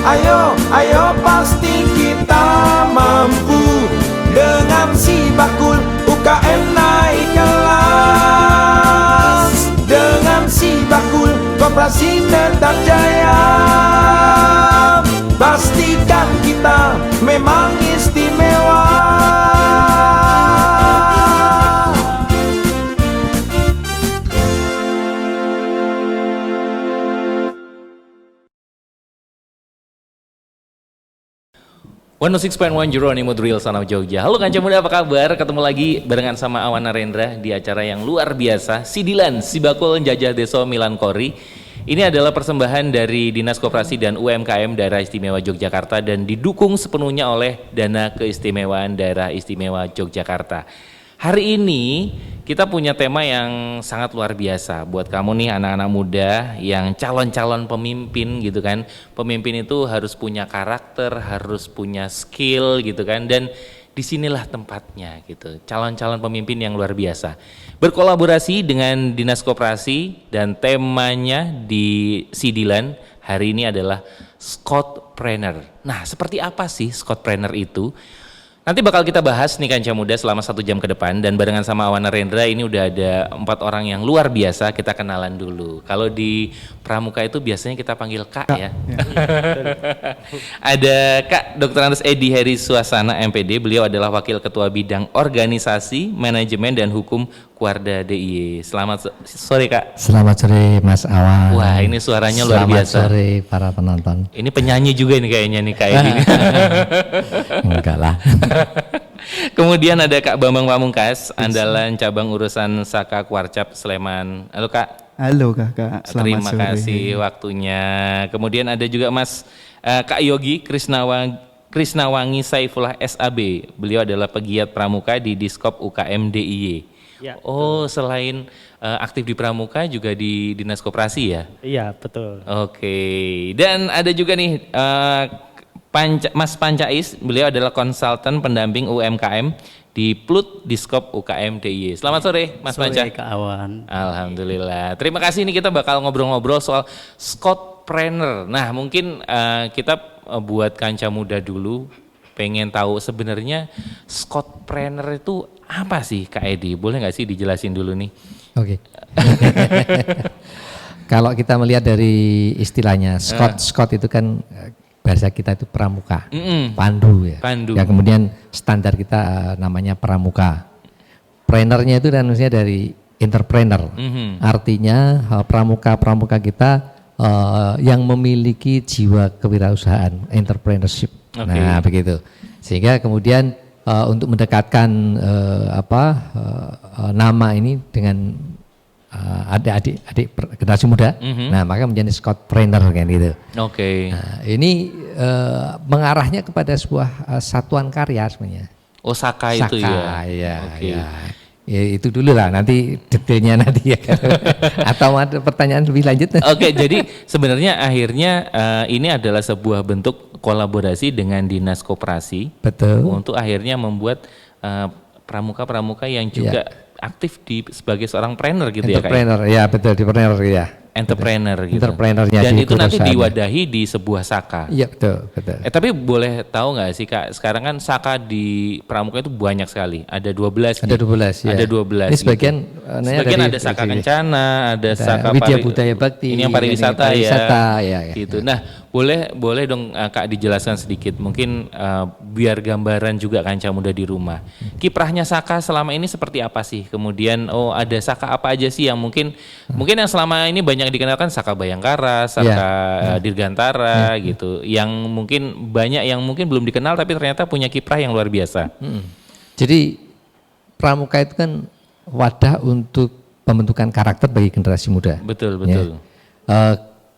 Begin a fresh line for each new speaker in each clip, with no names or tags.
Ayo pasti kita mampu. Dengan si bakul UKM naik kelas. Dengan si bakul koperasi tetap jaya. Pastikan kita memang istimewa.
One 106.1 Jeronimo Drill Son of Jogja. Halo Kanca Muda, apa kabar? Ketemu lagi barengan sama Awan Narendra di acara yang luar biasa, Sidilan Sibakul Njajah Deso Milan Kori. Ini adalah persembahan dari Dinas Koperasi dan UMKM Daerah Istimewa Yogyakarta dan didukung sepenuhnya oleh Dana Keistimewaan Daerah Istimewa Yogyakarta. Hari ini kita punya tema yang sangat luar biasa buat kamu nih anak-anak muda yang calon-calon pemimpin gitu kan. Pemimpin itu harus punya karakter, harus punya skill gitu kan, dan disinilah tempatnya gitu. Calon-calon pemimpin yang luar biasa. Berkolaborasi dengan Dinas Koperasi dan temanya di Sidilan hari ini adalah Scoutpreneur. Nah, seperti apa sih Scoutpreneur itu? Nanti bakal kita bahas nih Kanca Muda selama 1 jam ke depan, dan barengan sama Awan Narendra ini udah ada 4 orang yang luar biasa. Kita kenalan dulu. Kalau di Pramuka itu biasanya kita panggil Kak ya. Ada Kak Dr. Andes Edi Heri Suasana MPD. Beliau adalah Wakil Ketua Bidang Organisasi, Manajemen dan Hukum Kuarda DIY. Selamat sore Kak.
Selamat sore Mas Awan.
Wah, ini suaranya luar biasa.
Selamat sore para penonton.
Ini penyanyi juga nih kayaknya nih Kak Edi.
Enggak lah.
Kemudian ada Kak Bambang Pamungkas, andalan cabang urusan Saka Kuarcap Sleman. Halo Kak.
Halo Kakak, selamat
Terima
sore.
kasih waktunya. Kemudian ada juga Mas Kak Yogi Krisnawangi Saifullah SAB. Beliau adalah pegiat pramuka di Diskop UKM DIY.
Ya,
oh, selain aktif di pramuka juga di Dinas Koperasi ya?
iya betul.
Oke. Dan ada juga nih Mas Pancais, beliau adalah konsultan pendamping UMKM di Plut Diskop UKM DIY. Selamat sore Mas Panca.
Sore Kak Awan.
Alhamdulillah. Terima kasih, nih kita bakal ngobrol-ngobrol soal Scoutpreneur. Nah, mungkin kita buat Kanca Muda dulu pengen tahu sebenarnya Scoutpreneur itu apa sih Kak Edi? Boleh nggak sih dijelasin dulu nih?
Oke. Kalau kita melihat dari istilahnya Scout itu kan bahasa kita itu pramuka, pandu ya.
Pandu.
Ya, kemudian standar kita namanya pramuka. Prenernya itu dan maksudnya dari entrepreneur. Artinya pramuka kita yang memiliki jiwa kewirausahaan, entrepreneurship.
Okay.
Nah, begitu. Sehingga kemudian untuk mendekatkan nama ini dengan adik-adik generasi muda, nah maka menjadi Scoutpreneur kan gitu.
Oke.
Nah, ini mengarahnya kepada sebuah satuan karya sebenarnya.
Oh, Saka itu ya.
Ya,
Oke.
ya itu dulu lah, nanti detailnya nanti ya. Atau ada pertanyaan lebih lanjut?
Oke, jadi sebenarnya akhirnya ini adalah sebuah bentuk kolaborasi dengan Dinas Koperasi.
Betul.
Untuk akhirnya membuat pramuka-pramuka yang juga aktif sebagai seorang trainer gitu ya Kak?
Entrepreneur, ya betul, entrepreneur ya.
Entrepreneur gitu.
Entrepreneurnya
Dan
di
itu nanti
perusahaan.
diwadahi di sebuah Saka.
Iya betul.
Tapi boleh tahu nggak sih Kak, sekarang kan Saka di Pramuka itu banyak sekali. Ada 12
Ada 12 ya.
Ada 12.
Ini sebagian
sebagian ada Saka Kencana, ada Saka
Widya Budaya Bakti.
Ini yang pariwisata
ya.
Gitu. Nah, boleh dong Kak dijelaskan sedikit, mungkin biar gambaran juga Kanca Muda di rumah. Kiprahnya Saka selama ini seperti apa sih? Kemudian ada Saka apa aja sih yang mungkin yang selama ini banyak dikenalkan, Saka Bayangkara, Saka Dirgantara gitu. Yang mungkin banyak yang mungkin belum dikenal tapi ternyata punya kiprah yang luar biasa.
Jadi pramuka itu kan wadah untuk pembentukan karakter bagi generasi muda.
Betul.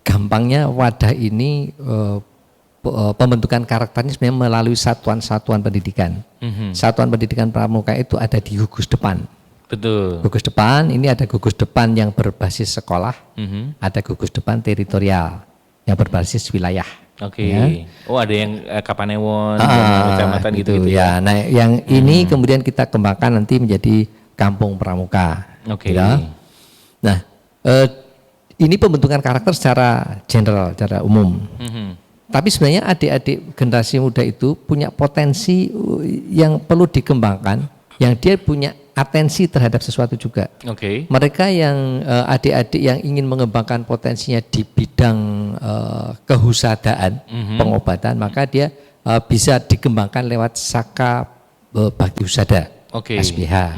Gampangnya wadah ini pembentukan karakternya sebenarnya melalui satuan-satuan pendidikan. Satuan pendidikan pramuka itu ada di gugus depan.
Betul.
Gugus depan ini ada gugus depan yang berbasis sekolah, ada gugus depan teritorial yang berbasis wilayah.
Oke.
Ya.
Oh, ada yang Kapanewon, kecamatan gitu
ya. Nah, yang ini kemudian kita kembangkan nanti menjadi kampung pramuka.
Oke.
Ya. Nah, ini pembentukan karakter secara general, secara umum. Tapi sebenarnya adik-adik generasi muda itu punya potensi yang perlu dikembangkan, yang dia punya atensi terhadap sesuatu juga.
Oke.
Mereka yang adik-adik yang ingin mengembangkan potensinya di bidang kehusadaan, pengobatan, maka dia bisa dikembangkan lewat Saka Bakti Husada, SPH.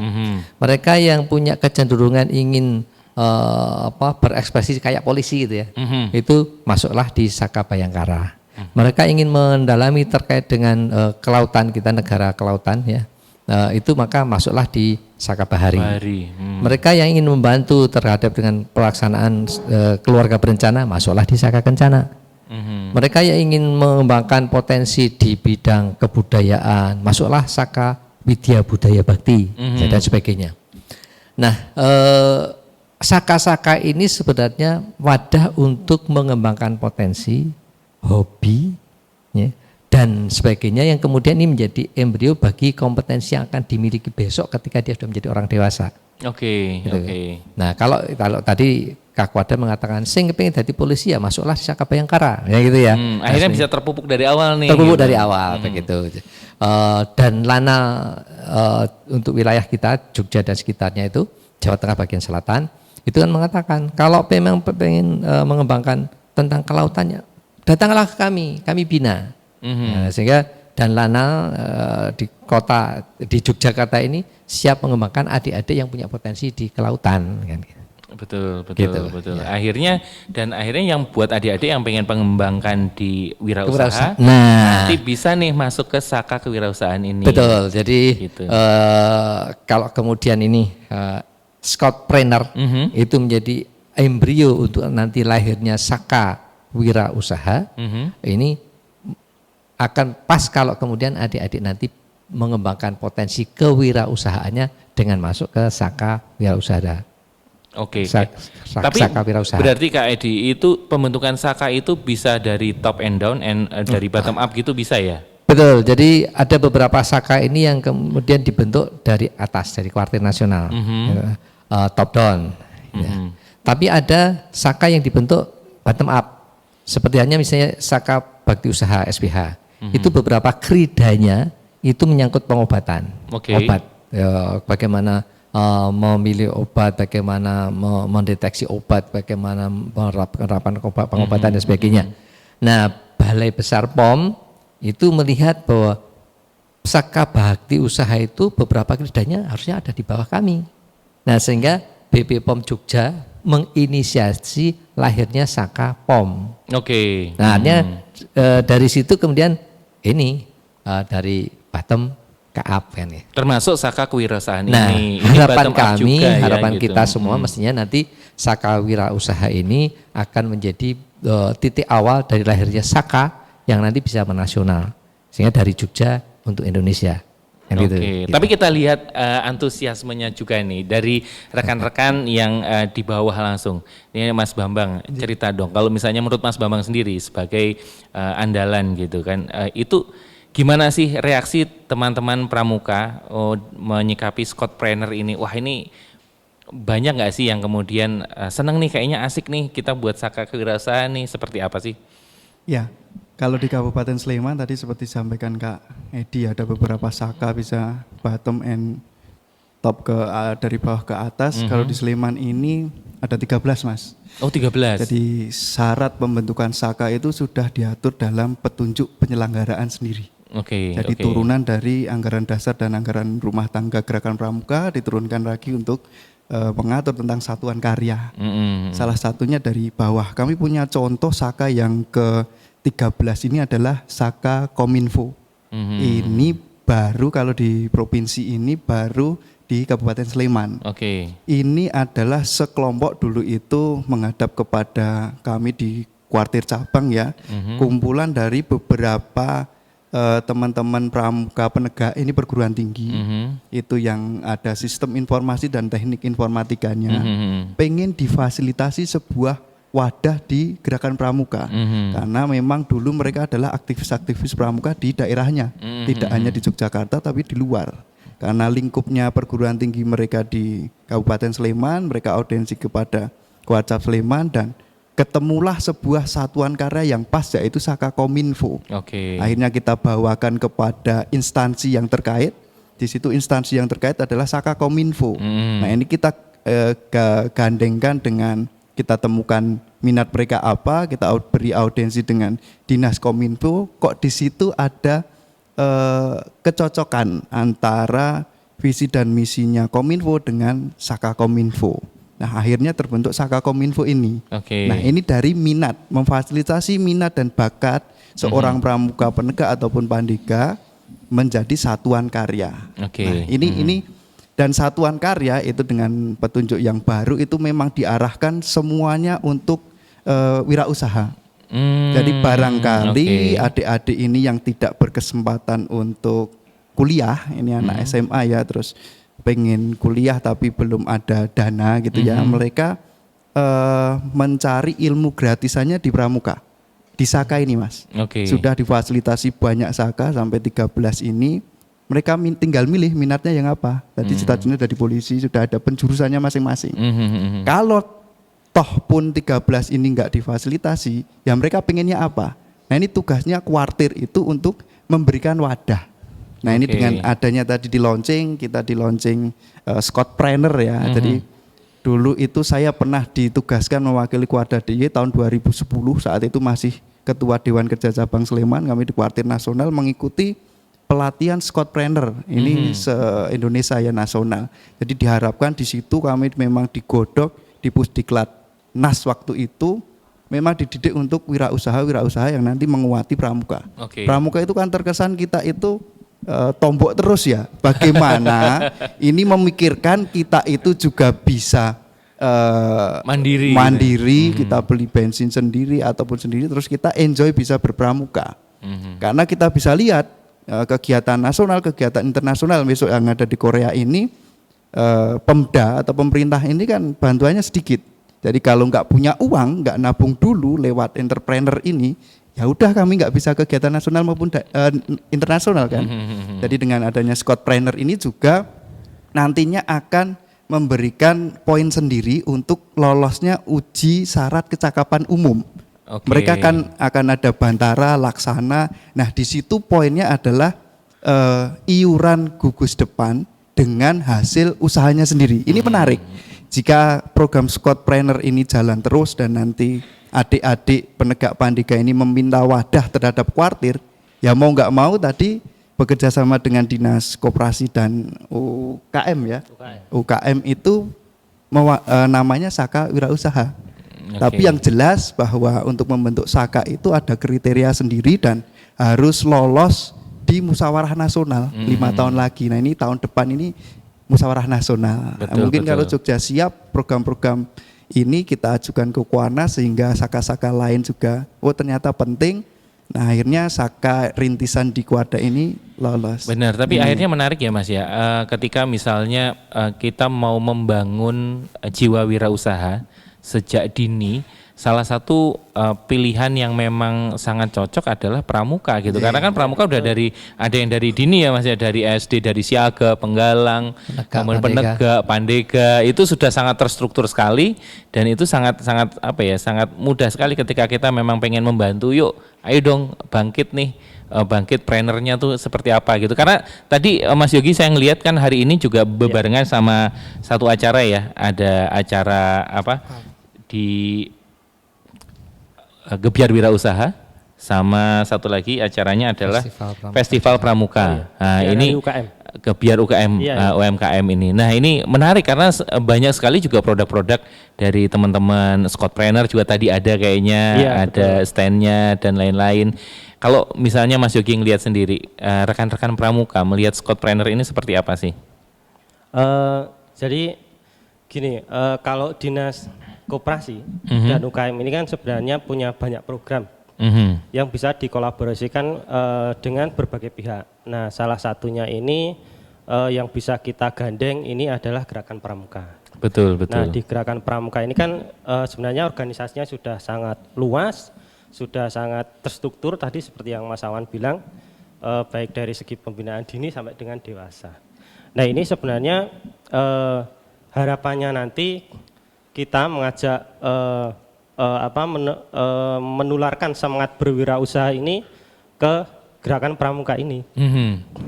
Mereka yang punya kecenderungan ingin berekspresi kayak polisi gitu ya, itu masuklah di Saka Bayangkara. Mereka ingin mendalami terkait dengan kelautan kita, negara kelautan ya, itu maka masuklah di Saka Bahari. Mereka yang ingin membantu terhadap dengan pelaksanaan keluarga berencana, masuklah di Saka Kencana. Mereka yang ingin mengembangkan potensi di bidang kebudayaan, masuklah Saka Widya Budaya Bakti dan sebagainya. Nah, Saka-saka ini sebenarnya wadah untuk mengembangkan potensi, hobi, ya, dan sebagainya yang kemudian ini menjadi embrio bagi kompetensi yang akan dimiliki besok ketika dia sudah menjadi orang dewasa.
Oke.
Nah kalau tadi Kak Wada mengatakan sing kepengin jadi polisi ya masuklah di Saka Bayangkara, ya gitu ya.
Akhirnya bisa terpupuk dari awal nih.
Terpupuk dari awal begitu. Dan Lana untuk wilayah kita Jogja dan sekitarnya itu Jawa Tengah bagian selatan itu kan mengatakan kalau memang pengen mengembangkan tentang kelautannya, datanglah ke kami bina. Nah, sehingga dan Lana di kota di Yogyakarta ini siap mengembangkan adik-adik yang punya potensi di kelautan kan.
Betul.
Ya.
Akhirnya yang buat adik-adik yang pengen mengembangkan di wirausaha, nanti bisa nih masuk ke Saka kewirausahaan ini.
Betul. Jadi gitu. Kalau kemudian ini Scoutpreneur itu menjadi embrio untuk nanti lahirnya Saka wirausaha, ini akan pas kalau kemudian adik-adik nanti mengembangkan potensi kewirausahaannya dengan masuk ke Saka wirausaha.
Oke.
Tapi Saka wirausaha.
Berarti Kak Edi itu pembentukan Saka itu bisa dari top and down and dari bottom up gitu bisa ya?
Betul. Jadi ada beberapa Saka ini yang kemudian dibentuk dari atas, dari kuartir nasional, top down. Ya. Tapi ada Saka yang dibentuk bottom up. Seperti hanya misalnya Saka Bakti Usaha SPH, itu beberapa kridanya itu menyangkut pengobatan, obat, ya, bagaimana memilih obat, bagaimana mendeteksi obat, bagaimana penerapan pengobatan dan sebagainya. Nah, Balai Besar POM itu melihat bahwa Saka Bakti Usaha itu beberapa kridanya harusnya ada di bawah kami. Nah, sehingga BP POM Jogja menginisiasi lahirnya Saka POM.
Oke.
Nah, dari situ kemudian ini dari bottom ke up kan ya.
Termasuk Saka kewirausahaan
ini.
Ini
harapan kami,
juga,
harapan
ya,
kita
gitu.
semua mestinya nanti Saka wirausaha ini akan menjadi titik awal dari lahirnya Saka yang nanti bisa menasional. Sehingga dari Jogja untuk Indonesia.
Oke, tapi kita lihat antusiasmenya juga nih dari rekan-rekan yang di bawah langsung. Ini Mas Bambang, cerita dong. Kalau misalnya menurut Mas Bambang sendiri sebagai andalan gitu kan, itu gimana sih reaksi teman-teman pramuka menyikapi Scoutpreneur ini? Wah ini banyak nggak sih yang kemudian seneng nih, kayaknya asik nih kita buat Saka kewirausahaan nih, seperti apa sih?
Ya. Kalau di Kabupaten Sleman tadi seperti disampaikan Kak Edi, ada beberapa Saka bisa bottom and top dari bawah ke atas. Kalau di Sleman ini ada 13 Mas.
Oh 13.
Jadi syarat pembentukan Saka itu sudah diatur dalam petunjuk penyelenggaraan sendiri. Jadi turunan dari anggaran dasar dan anggaran rumah tangga Gerakan Pramuka diturunkan lagi untuk mengatur tentang satuan karya. Salah satunya dari bawah. Kami punya contoh Saka yang ke-13 ini adalah Saka Kominfo. Ini baru kalau di provinsi ini baru di Kabupaten Sleman. Ini adalah sekelompok dulu itu menghadap kepada kami di kuartir cabang ya. Kumpulan dari beberapa teman-teman pramuka penegak ini perguruan tinggi. Itu yang ada sistem informasi dan teknik informatikanya. Pengen difasilitasi sebuah wadah di Gerakan Pramuka, karena memang dulu mereka adalah aktivis-aktivis pramuka di daerahnya, tidak hanya di Yogyakarta tapi di luar. Karena lingkupnya perguruan tinggi mereka di Kabupaten Sleman, mereka audiensi kepada Kuarcap Sleman dan ketemulah sebuah satuan karya yang pas, yaitu Saka Kominfo. Akhirnya kita bawakan kepada instansi yang terkait. Di situ instansi yang terkait adalah Saka Kominfo. Nah ini kita gandengkan dengan kita temukan minat mereka apa, kita beri audiensi dengan Dinas Kominfo. Kok di situ ada kecocokan antara visi dan misinya Kominfo dengan Saka Kominfo. Nah akhirnya terbentuk Saka Kominfo ini. Nah ini dari minat, memfasilitasi minat dan bakat seorang pramuka, penegak ataupun pandega menjadi satuan karya. Nah ini dan satuan karya itu dengan petunjuk yang baru itu memang diarahkan semuanya untuk wirausaha. Jadi barangkali adik-adik ini yang tidak berkesempatan untuk kuliah, ini anak SMA ya, terus pengen kuliah tapi belum ada dana gitu ya, mereka mencari ilmu gratisannya di pramuka, di Saka ini Mas. Sudah difasilitasi banyak Saka sampai 13 ini. Mereka tinggal milih minatnya yang apa. Tadi cita-citanya dari polisi, sudah ada penjurusannya masing-masing. Kalau toh pun 13 ini enggak difasilitasi, ya mereka pengennya apa? Nah ini tugasnya kuartir itu untuk memberikan wadah. Nah ini dengan adanya tadi di launching, kita di launching Scoutpreneur ya. Jadi dulu itu saya pernah ditugaskan mewakili Kuarda DIY tahun 2010, saat itu masih Ketua Dewan Kerja Cabang Sleman, kami di Kuartir Nasional mengikuti pelatihan Scoutpreneur ini se-Indonesia ya nasional. Jadi diharapkan di situ kami memang digodok di Pusdiklat Nas waktu itu memang dididik untuk wirausaha yang nanti menguati pramuka. Pramuka itu kan terkesan kita itu tombok terus ya. Bagaimana ini memikirkan kita itu juga bisa mandiri, kita beli bensin sendiri ataupun sendiri, terus kita enjoy bisa berpramuka. Karena kita bisa lihat kegiatan nasional, kegiatan internasional besok yang ada di Korea ini, Pemda atau pemerintah ini kan bantuannya sedikit. Jadi kalau nggak punya uang, nggak nabung dulu lewat entrepreneur ini, ya udah kami nggak bisa kegiatan nasional maupun internasional kan. Jadi dengan adanya Scoutpreneur ini juga nantinya akan memberikan poin sendiri untuk lolosnya uji syarat kecakapan umum. Mereka kan akan ada bantara, laksana. Nah di situ poinnya adalah iuran gugus depan dengan hasil usahanya sendiri. Ini menarik. Jika program Scoutpreneur ini jalan terus dan nanti adik-adik penegak pandega ini meminta wadah terhadap kuartir, ya mau nggak mau tadi bekerja sama dengan Dinas Koperasi dan UKM ya. UKM itu namanya Saka Wirausaha. Tapi yang jelas bahwa untuk membentuk Saka itu ada kriteria sendiri dan harus lolos di musyawarah nasional 5 tahun lagi. Nah ini tahun depan ini musyawarah nasional. Mungkin kalau Jogja siap, program-program ini kita ajukan ke Kuarnas sehingga Saka-Saka lain juga ternyata penting. Nah akhirnya Saka rintisan di Kuarda ini lolos.
Benar, tapi akhirnya menarik ya Mas ya, ketika misalnya kita mau membangun jiwa wirausaha sejak dini, salah satu pilihan yang memang sangat cocok adalah pramuka gitu. Karena kan pramuka udah ada yang dari dini ya Mas ya, dari SD, dari siaga, penggalang, kemudian penegak, pandega, itu sudah sangat terstruktur sekali dan itu sangat sangat mudah sekali ketika kita memang pengen membantu, yuk ayo dong bangkit nih, bangkit prenernya tuh seperti apa gitu. Karena tadi Mas Yogi saya ngelihat kan hari ini juga bebarengan sama satu acara ya, ada acara di Gebyar Wirausaha, sama satu lagi acaranya adalah Festival Pramuka. Nah ini UKM. Gebyar UKM, UMKM ini. Nah ini menarik karena banyak sekali juga produk-produk dari teman-teman Scoutpreneur juga tadi ada kayaknya, ada standnya dan lain-lain. Kalau misalnya Mas Yogi ngelihat sendiri, rekan-rekan pramuka melihat Scoutpreneur ini seperti apa sih?
Jadi gini, kalau Dinas Koperasi dan UKM ini kan sebenarnya punya banyak program yang bisa dikolaborasikan dengan berbagai pihak. Nah salah satunya ini yang bisa kita gandeng ini adalah Gerakan Pramuka.
Betul.
Nah di Gerakan Pramuka ini kan sebenarnya organisasinya sudah sangat luas, sudah sangat terstruktur tadi seperti yang Mas Awan bilang, baik dari segi pembinaan dini sampai dengan dewasa. Nah ini sebenarnya harapannya nanti kita mengajak menularkan semangat berwirausaha ini ke gerakan pramuka ini.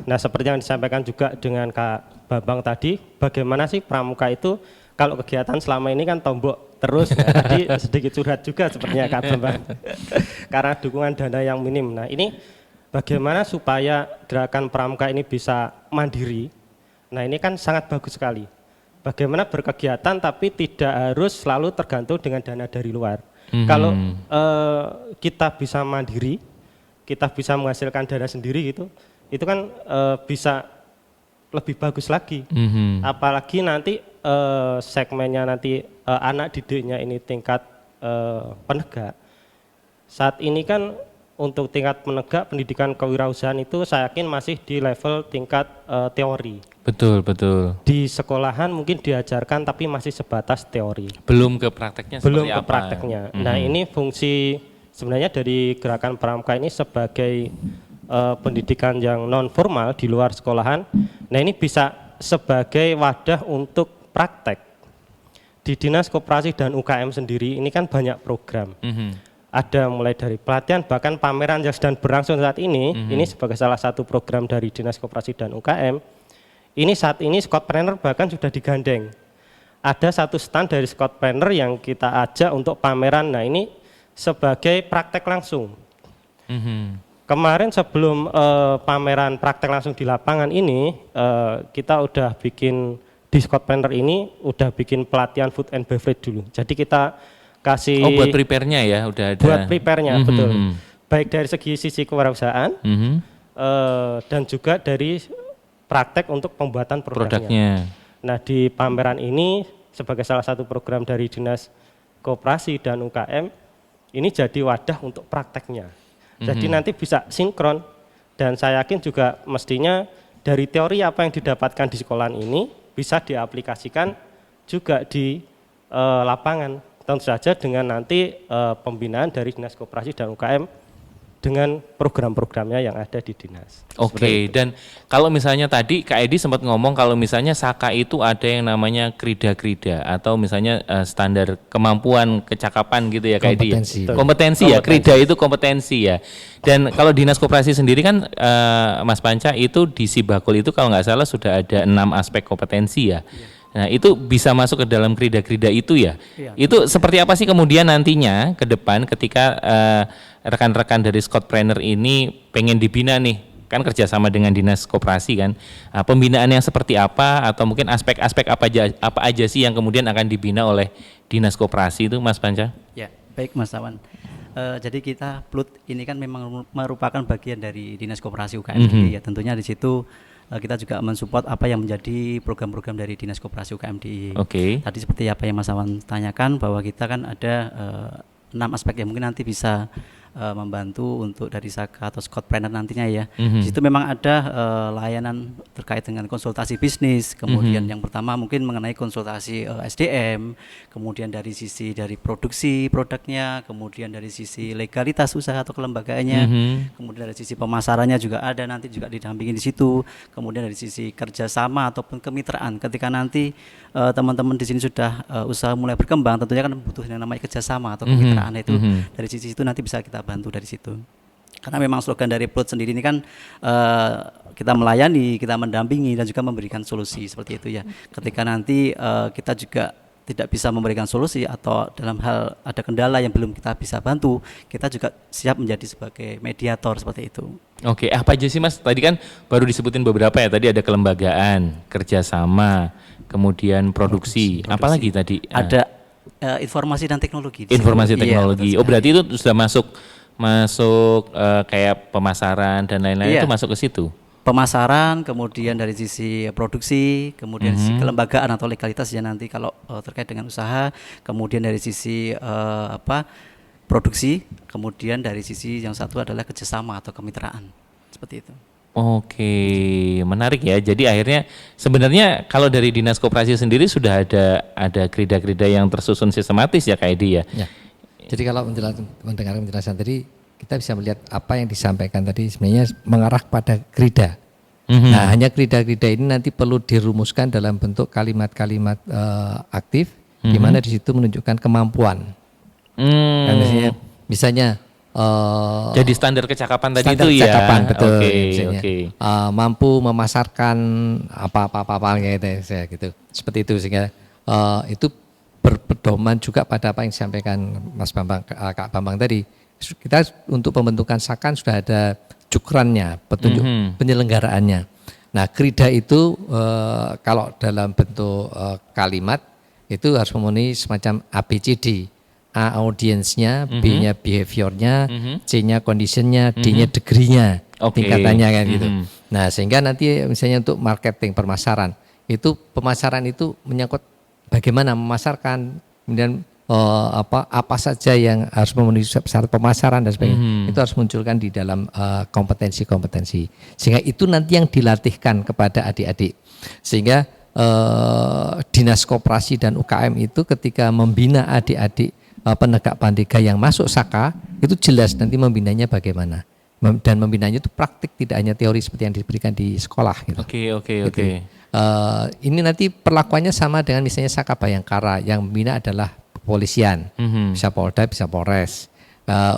Nah, seperti yang disampaikan juga dengan Kak Bambang tadi, bagaimana sih pramuka itu kalau kegiatan selama ini kan tombok terus, nah, tadi sedikit curhat juga sepertinya Kak Bambang, karena dukungan dana yang minim. Nah, ini bagaimana supaya gerakan pramuka ini bisa mandiri. Nah, ini kan sangat bagus sekali. Bagaimana berkegiatan tapi tidak harus selalu tergantung dengan dana dari luar. Kalau kita bisa mandiri, kita bisa menghasilkan dana sendiri gitu, itu kan bisa lebih bagus lagi. Apalagi nanti segmennya nanti anak didiknya ini tingkat penegak. Saat ini kan untuk tingkat penegak pendidikan kewirausahaan itu saya yakin masih di level tingkat teori.
Betul, betul.
Di sekolahan mungkin diajarkan tapi masih sebatas teori.
Belum ke prakteknya
Belum
seperti
ke
apa.
prakteknya. Nah, ini fungsi sebenarnya dari gerakan pramuka ini sebagai pendidikan yang non formal di luar sekolahan. Nah, ini bisa sebagai wadah untuk praktek. Di Dinas Koperasi dan UKM sendiri ini kan banyak program. Ada mulai dari pelatihan bahkan pameran yang sedang berlangsung saat ini. Ini sebagai salah satu program dari Dinas Koperasi dan UKM. Ini saat ini Scotpreneur bahkan sudah digandeng. Ada satu stand dari Scotpreneur yang kita ajak untuk pameran. Nah, ini sebagai praktek langsung. Kemarin sebelum pameran praktek langsung di lapangan ini, kita udah bikin di Scotpreneur ini udah bikin pelatihan food and beverage dulu. Jadi kita kasih
buat prepare-nya ya, udah ada.
Buat prepare-nya, betul. Baik dari sisi kewirausahaan dan juga dari praktek untuk pembuatan produknya. Nah, di pameran ini sebagai salah satu program dari Dinas Koperasi dan UKM, ini jadi wadah untuk prakteknya. Jadi nanti bisa sinkron, dan saya yakin juga mestinya dari teori apa yang didapatkan di sekolahan ini bisa diaplikasikan juga di lapangan. Tentu saja dengan nanti pembinaan dari Dinas Koperasi dan UKM dengan program-programnya yang ada di dinas.
Oke, dan kalau misalnya tadi Kak Edi sempat ngomong kalau misalnya Saka itu ada yang namanya krida-krida atau misalnya standar kemampuan kecakapan gitu ya Kak Edi ya? Kompetensi ya, krida itu kompetensi ya. Dan kalau Dinas Koperasi sendiri kan Mas Panca itu di Sibakul itu kalau nggak salah sudah ada 6 aspek kompetensi ya. Nah, itu bisa masuk ke dalam krida-krida itu ya. Itu seperti apa sih kemudian nantinya ke depan ketika rekan-rekan dari Scotpreneur ini pengen dibina nih, kan kerjasama dengan Dinas Koperasi kan. Pembinaan yang seperti apa atau mungkin aspek-aspek apa aja sih yang kemudian akan dibina oleh Dinas Koperasi itu, Mas Panca?
Ya, baik Mas Awan. Jadi kita PLUT ini kan memang merupakan bagian dari Dinas Koperasi UKM. Ya, tentunya di situ kita juga mensupport apa yang menjadi program-program dari Dinas Koperasi UKM DIY. Tadi seperti apa yang Mas Awan tanyakan bahwa kita kan ada 6 aspek yang mungkin nanti bisa membantu untuk dari Saka atau Scotpreneur nantinya ya. Di situ memang ada layanan terkait dengan konsultasi bisnis, kemudian yang pertama mungkin mengenai konsultasi SDM, kemudian dari sisi dari produksi produknya, kemudian dari sisi legalitas usaha atau kelembagaannya, kemudian dari sisi pemasarannya juga ada, nanti juga didampingi di situ, kemudian dari sisi kerjasama ataupun kemitraan. Ketika nanti teman-teman di sini sudah usaha mulai berkembang, tentunya kan butuh yang namanya kerjasama atau kemitraan. Itu dari sisi itu nanti bisa kita bantu dari situ. Karena memang slogan dari PLUT sendiri ini kan kita melayani, kita mendampingi dan juga memberikan solusi seperti itu ya. Ketika nanti kita juga tidak bisa memberikan solusi atau dalam hal ada kendala yang belum kita bisa bantu, kita juga siap menjadi sebagai mediator seperti itu.
Oke, apa aja sih Mas? Tadi kan baru disebutin beberapa ya. Tadi ada kelembagaan, kerjasama, kemudian produksi. Apalagi tadi?
Ada informasi dan teknologi.
Informasi teknologi.
Iya,
berarti itu sudah masuk kayak pemasaran dan lain-lain itu masuk ke situ.
Pemasaran, kemudian dari sisi produksi, kemudian sisi kelembagaan atau legalitas ya nanti kalau terkait dengan usaha, kemudian dari sisi produksi, kemudian dari sisi yang satu adalah kerjasama atau kemitraan seperti itu.
Oke, menarik ya. Jadi akhirnya sebenarnya kalau dari Dinas Koperasi sendiri sudah ada krida-krida yang tersusun sistematis ya Kak Edi ya.
Jadi kalau mendengar penjelasan tadi, kita bisa melihat apa yang disampaikan tadi sebenarnya mengarah pada krida. Nah, hanya krida-krida ini nanti perlu dirumuskan dalam bentuk kalimat-kalimat aktif, di mana di situ menunjukkan kemampuan. Kan misalnya
jadi standar kecakapan tadi
standar
itu
kecakapan,
ya.
betul.
Oke,
Misalnya,
oke.
mampu memasarkan apa gitu. Seperti itu sehingga itu berpedoman juga pada apa yang disampaikan Mas Bambang, Kak Bambang tadi. Kita untuk pembentukan SAKAN sudah ada cukrannya, petunjuk penyelenggaraannya. Nah, krida itu kalau dalam bentuk kalimat itu harus memenuhi semacam ABCD. A audiensnya, B-nya behaviornya, C-nya conditionnya, D-nya degree-nya, tingkatannya kan gitu. Nah, sehingga nanti misalnya untuk marketing pemasaran itu menyangkut bagaimana memasarkan, kemudian apa saja yang harus memenuhi syarat pemasaran dan sebagainya. Itu harus munculkan di dalam kompetensi-kompetensi. Sehingga itu nanti yang dilatihkan kepada adik-adik. Sehingga Dinas Koperasi dan UKM itu ketika membina adik-adik penegak pandega yang masuk SAKA itu jelas nanti membinanya bagaimana, dan membinanya itu praktik, tidak hanya teori seperti yang diberikan di sekolah gitu.
Oke.
Ini nanti perlakuannya sama dengan misalnya SAKA Bayangkara yang membina adalah kepolisian, bisa Polda, bisa Polres.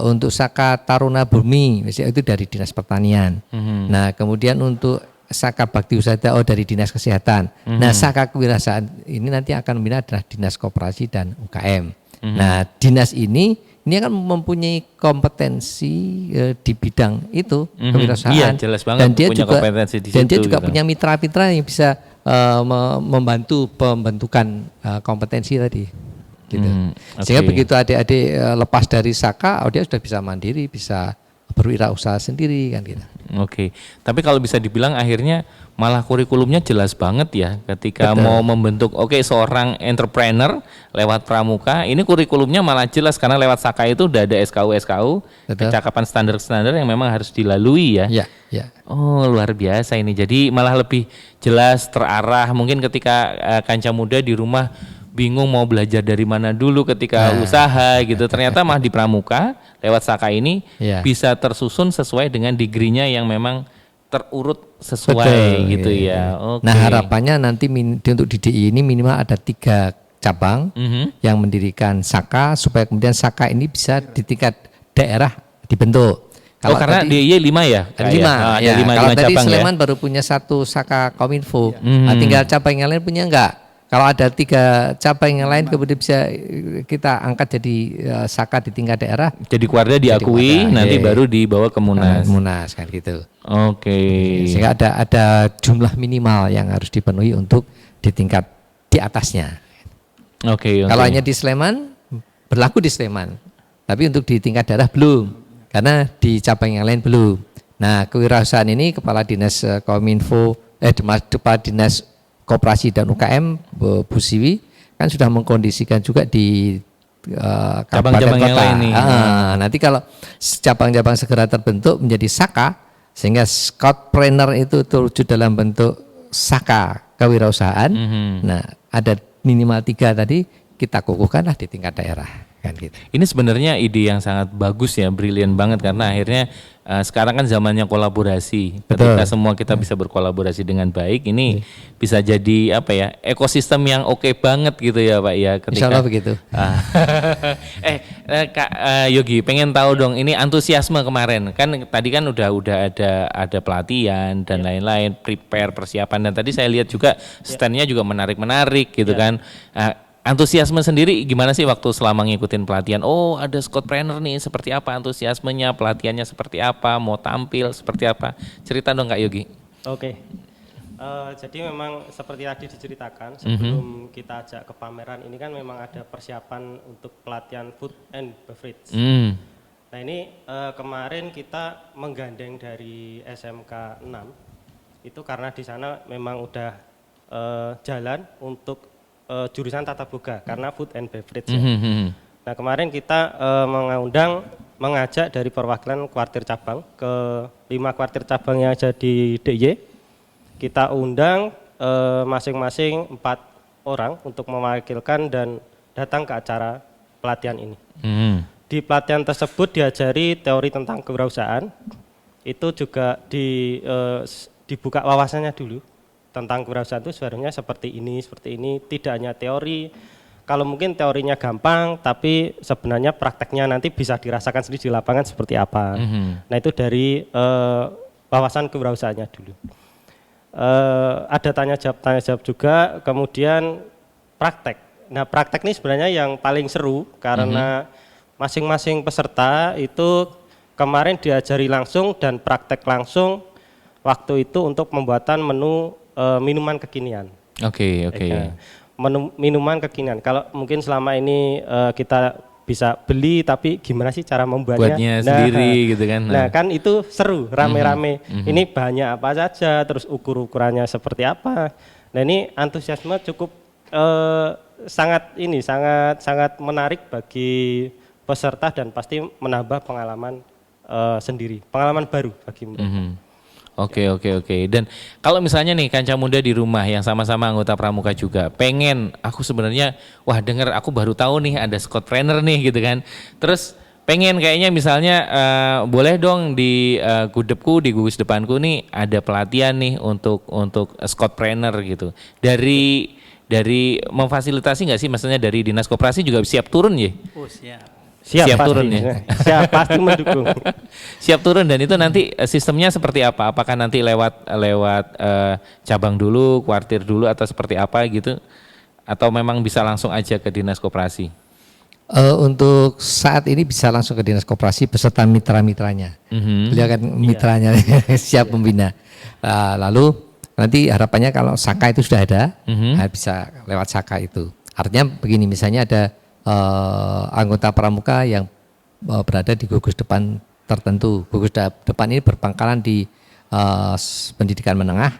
Untuk SAKA Taruna Bumi misalnya itu dari Dinas Pertanian. Nah, kemudian untuk SAKA Bakti Usaha dari Dinas Kesehatan. Nah, SAKA Kewirausahaan ini nanti akan membina adalah Dinas Koperasi dan UKM. Nah, dinas ini akan mempunyai kompetensi di bidang itu, kewirausahaan.
Iya, jelas banget
dan dia
punya
juga
kompetensi di
dan
situ,
dia juga
gitu.
punya mitra-mitra yang bisa membantu pembentukan kompetensi tadi. Gitu. Sehingga begitu adik-adik lepas dari SAKA, dia sudah bisa mandiri, bisa berwirausaha sendiri kan gitu.
Oke. Tapi kalau bisa dibilang akhirnya malah kurikulumnya jelas banget ya ketika mau membentuk seorang entrepreneur lewat pramuka, ini kurikulumnya malah jelas karena lewat SAKA itu udah ada SKU kecakapan standar-standar yang memang harus dilalui ya.
Ya.
Oh, luar biasa ini. Jadi malah lebih jelas, terarah. Mungkin ketika Kanca Muda di rumah bingung mau belajar dari mana dulu ketika usaha gitu. Ternyata mah di pramuka lewat SAKA ini bisa tersusun sesuai dengan degree-nya yang memang terurut sesuai gitu ya. Okay.
Nah, harapannya nanti untuk di DI ini minimal ada 3 cabang yang mendirikan SAKA supaya kemudian SAKA ini bisa di tingkat daerah dibentuk.
Kalau karena DIY 5 ya?
Ada 5.
Ada 5
kalau tadi
cabang
Sleman
ya?
baru punya 1 SAKA Kominfo. Nah, tinggal cabang yang lain punya enggak? Kalau ada 3 cabang yang lain kemudian bisa kita angkat jadi SAKA di tingkat daerah.
Jadi Kuarda diakui, nanti baru dibawa ke Munas.
Munas kan gitu.
Oke.
Sehingga ada jumlah minimal yang harus dipenuhi untuk di tingkat di atasnya.
Oke.
Kalau hanya di Sleman berlaku di Sleman, tapi untuk di tingkat daerah belum, karena di cabang yang lain belum. Nah, kewirausahaan ini Kepala Dinas Kominfo, Kepala Dinas Koperasi dan UKM Bu Siwi kan sudah mengkondisikan juga di
cabang-cabang yang lain nih.
Nanti kalau cabang-cabang segera terbentuk menjadi SAKA, sehingga scoutpreneur itu terwujud dalam bentuk SAKA kewirausahaan. Nah, ada minimal 3 tadi kita kukuhkanlah di tingkat daerah. Kan gitu.
Ini sebenarnya ide yang sangat bagus ya, brilian banget karena akhirnya sekarang kan zamannya kolaborasi. Ketika semua kita bisa berkolaborasi dengan baik, ini bisa jadi ekosistem yang oke banget gitu ya Pak ya. Ketika,
Insya Allah begitu.
Kak Yogi, pengen tahu dong ini antusiasme kemarin kan tadi kan udah ada pelatihan dan lain-lain, prepare persiapan, dan tadi saya lihat juga standnya juga menarik gitu kan. Antusiasme sendiri gimana sih waktu selama ngikutin pelatihan? Oh, ada scoutpreneur nih, seperti apa antusiasmenya, pelatihannya seperti apa, mau tampil seperti apa? Cerita dong Kak Yogi.
Oke. Jadi memang seperti tadi diceritakan sebelum kita ajak ke pameran ini kan memang ada persiapan untuk pelatihan food and beverage. Nah ini kemarin kita menggandeng dari SMK 6 itu karena di sana memang udah jalan untuk jurusan tata boga karena food and beverage. Nah kemarin kita mengajak dari perwakilan kuartir cabang ke 5 kuartir cabang yang ada di DIY. Kita undang masing-masing 4 orang untuk mewakilkan dan datang ke acara pelatihan ini. Di pelatihan tersebut diajari teori tentang kewirausahaan, itu juga dibuka wawasannya dulu tentang kewirausahaan itu sebenarnya seperti ini, tidak hanya teori, kalau mungkin teorinya gampang, tapi sebenarnya prakteknya nanti bisa dirasakan sendiri di lapangan seperti apa. Nah itu dari wawasan kewirausahaannya dulu. Ada tanya jawab juga, kemudian praktek. Nah praktek ini sebenarnya yang paling seru karena masing-masing peserta itu kemarin diajari langsung dan praktek langsung waktu itu untuk pembuatan menu minuman kekinian.
Oke.
Minuman kekinian. Kalau mungkin selama ini kita bisa beli, tapi gimana sih cara membuatnya?
Sendiri gitu kan.
Nah kan itu seru, rame-rame. Ini bahannya apa saja, terus ukur-ukurannya seperti apa. Nah ini antusiasme cukup sangat menarik bagi peserta dan pasti menambah pengalaman sendiri, pengalaman baru bagi mereka.
Oke. Dan kalau misalnya nih kanca muda di rumah yang sama-sama anggota pramuka juga, pengen aku sebenarnya, wah denger aku baru tahu nih ada Scott Trainer nih gitu kan. Terus pengen kayaknya misalnya boleh dong di gudepku, di gugus depanku nih ada pelatihan nih untuk Scott Trainer gitu. Dari memfasilitasi nggak sih, maksudnya dari Dinas Koperasi juga siap turun ya?
Oh siap.
Siap turun ya.
Siap pasti mendukung.
Siap turun, dan itu nanti sistemnya seperti apa? Apakah nanti lewat cabang dulu, kuartir dulu atau seperti apa gitu? Atau memang bisa langsung aja ke Dinas Koperasi?
Untuk saat ini bisa langsung ke Dinas Koperasi beserta mitra-mitranya. Beliau kan mitranya siap membina. Lalu nanti harapannya kalau Saka itu sudah ada, bisa lewat Saka itu. Artinya begini, misalnya ada anggota pramuka yang berada di gugus depan tertentu. Gugus depan ini berpangkalan di pendidikan menengah,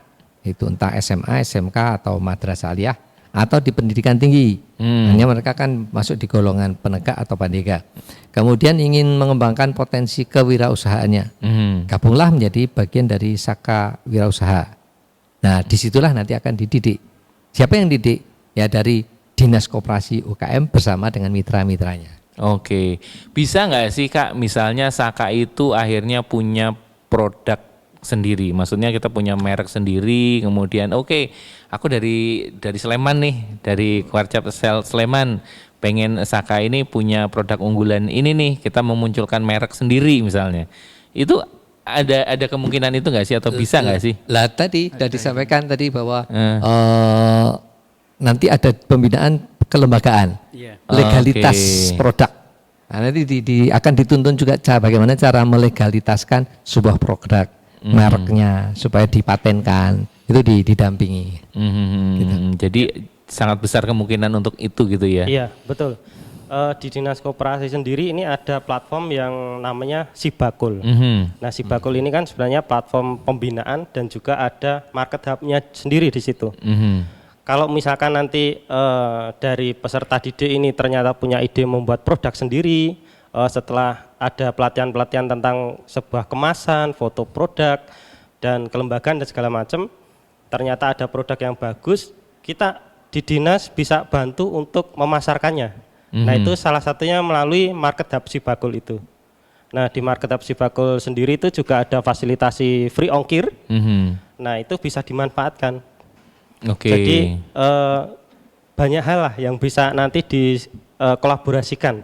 itu entah SMA, SMK atau madrasah aliyah, atau di pendidikan tinggi. Hanya mereka kan masuk di golongan penegak atau pandega. Kemudian ingin mengembangkan potensi kewirausahaannya, gabunglah menjadi bagian dari Saka Wirausaha. Nah disitulah nanti akan dididik. Siapa yang didik? Ya dari Dinas Koperasi UKM bersama dengan mitra-mitranya.
Oke, bisa nggak sih Kak, misalnya Saka itu akhirnya punya produk sendiri, maksudnya kita punya merek sendiri, kemudian aku dari Sleman nih, dari Kuarcap Sleman, pengen Saka ini punya produk unggulan ini nih, kita memunculkan merek sendiri misalnya, itu ada kemungkinan itu nggak sih, atau bisa nggak sih?
Lah tadi sudah disampaikan tadi bahwa nanti ada pembinaan kelembagaan, legalitas produk. Nah, nanti akan dituntun juga bagaimana cara melegalitaskan sebuah produk, mereknya supaya dipatenkan, itu didampingi.
Gitu.
Jadi sangat besar kemungkinan untuk itu gitu ya?
Iya betul. Di Dinas Koperasi sendiri ini ada platform yang namanya Sibakul. Nah Sibakul ini kan sebenarnya platform pembinaan dan juga ada market hub-nya sendiri di situ. Kalau misalkan nanti dari peserta didik ini ternyata punya ide membuat produk sendiri, setelah ada pelatihan-pelatihan tentang sebuah kemasan, foto produk, dan kelembagaan dan segala macam, ternyata ada produk yang bagus, kita di dinas bisa bantu untuk memasarkannya. Nah itu salah satunya melalui market hub Sibakul itu. Nah di market hub Sibakul sendiri itu juga ada fasilitasi free ongkir, nah itu bisa dimanfaatkan. Jadi banyak hal lah yang bisa nanti dikolaborasikan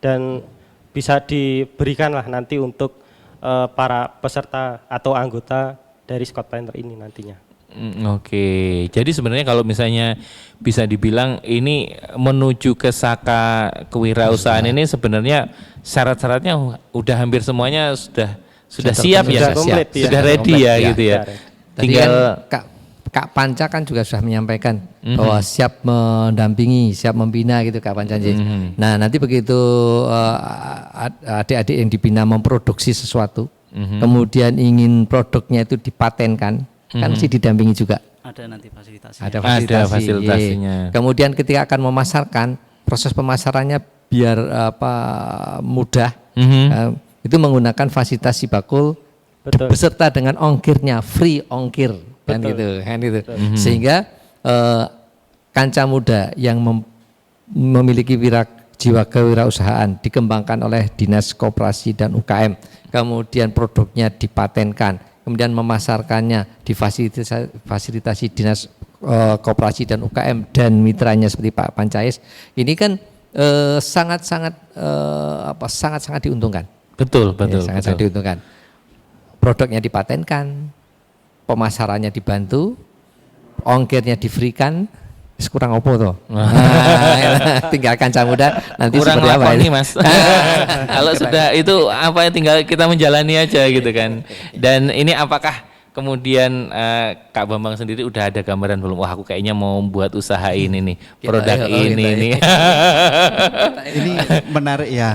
dan bisa diberikan lah nanti untuk para peserta atau anggota dari Scott Trainer ini nantinya.
Jadi sebenarnya kalau misalnya bisa dibilang ini menuju ke Saka kewirausahaan ini sebenarnya syarat-syaratnya udah hampir semuanya sudah siap ya, sudah ready ya gitu ya.
Tinggal Kak Panca kan juga sudah menyampaikan bahwa siap mendampingi, siap membina gitu Kak Panca. Nah nanti begitu adik-adik yang dibina memproduksi sesuatu, kemudian ingin produknya itu dipatenkan, kan sih didampingi juga.
Ada nanti fasilitasi.
Ada fasilitasinya.
Kemudian ketika akan memasarkan, proses pemasarannya biar mudah, itu menggunakan fasilitas Sibakul beserta dengan ongkirnya, free ongkir. Kan gitu. Sehingga kanca muda yang memiliki jiwa kewirausahaan dikembangkan oleh Dinas Koperasi dan UKM, kemudian produknya dipatenkan, kemudian memasarkannya difasilitasi Dinas Koperasi dan UKM dan mitranya seperti Pak Pancais, ini kan sangat-sangat diuntungkan.
Betul.
Sangat diuntungkan. Produknya dipatenkan, pemasarannya dibantu, ongkirnya di-free-kan, kurang opo toh. Tinggalkan Cah Muda nanti
kurang
seperti apa ini
Mas. Kalau sudah itu apa tinggal kita menjalani aja gitu kan. Dan ini apakah kemudian Kak Bambang sendiri udah ada gambaran belum? Wah, aku kayaknya mau buat usaha ini nih, produk ini.
Ini menarik ya,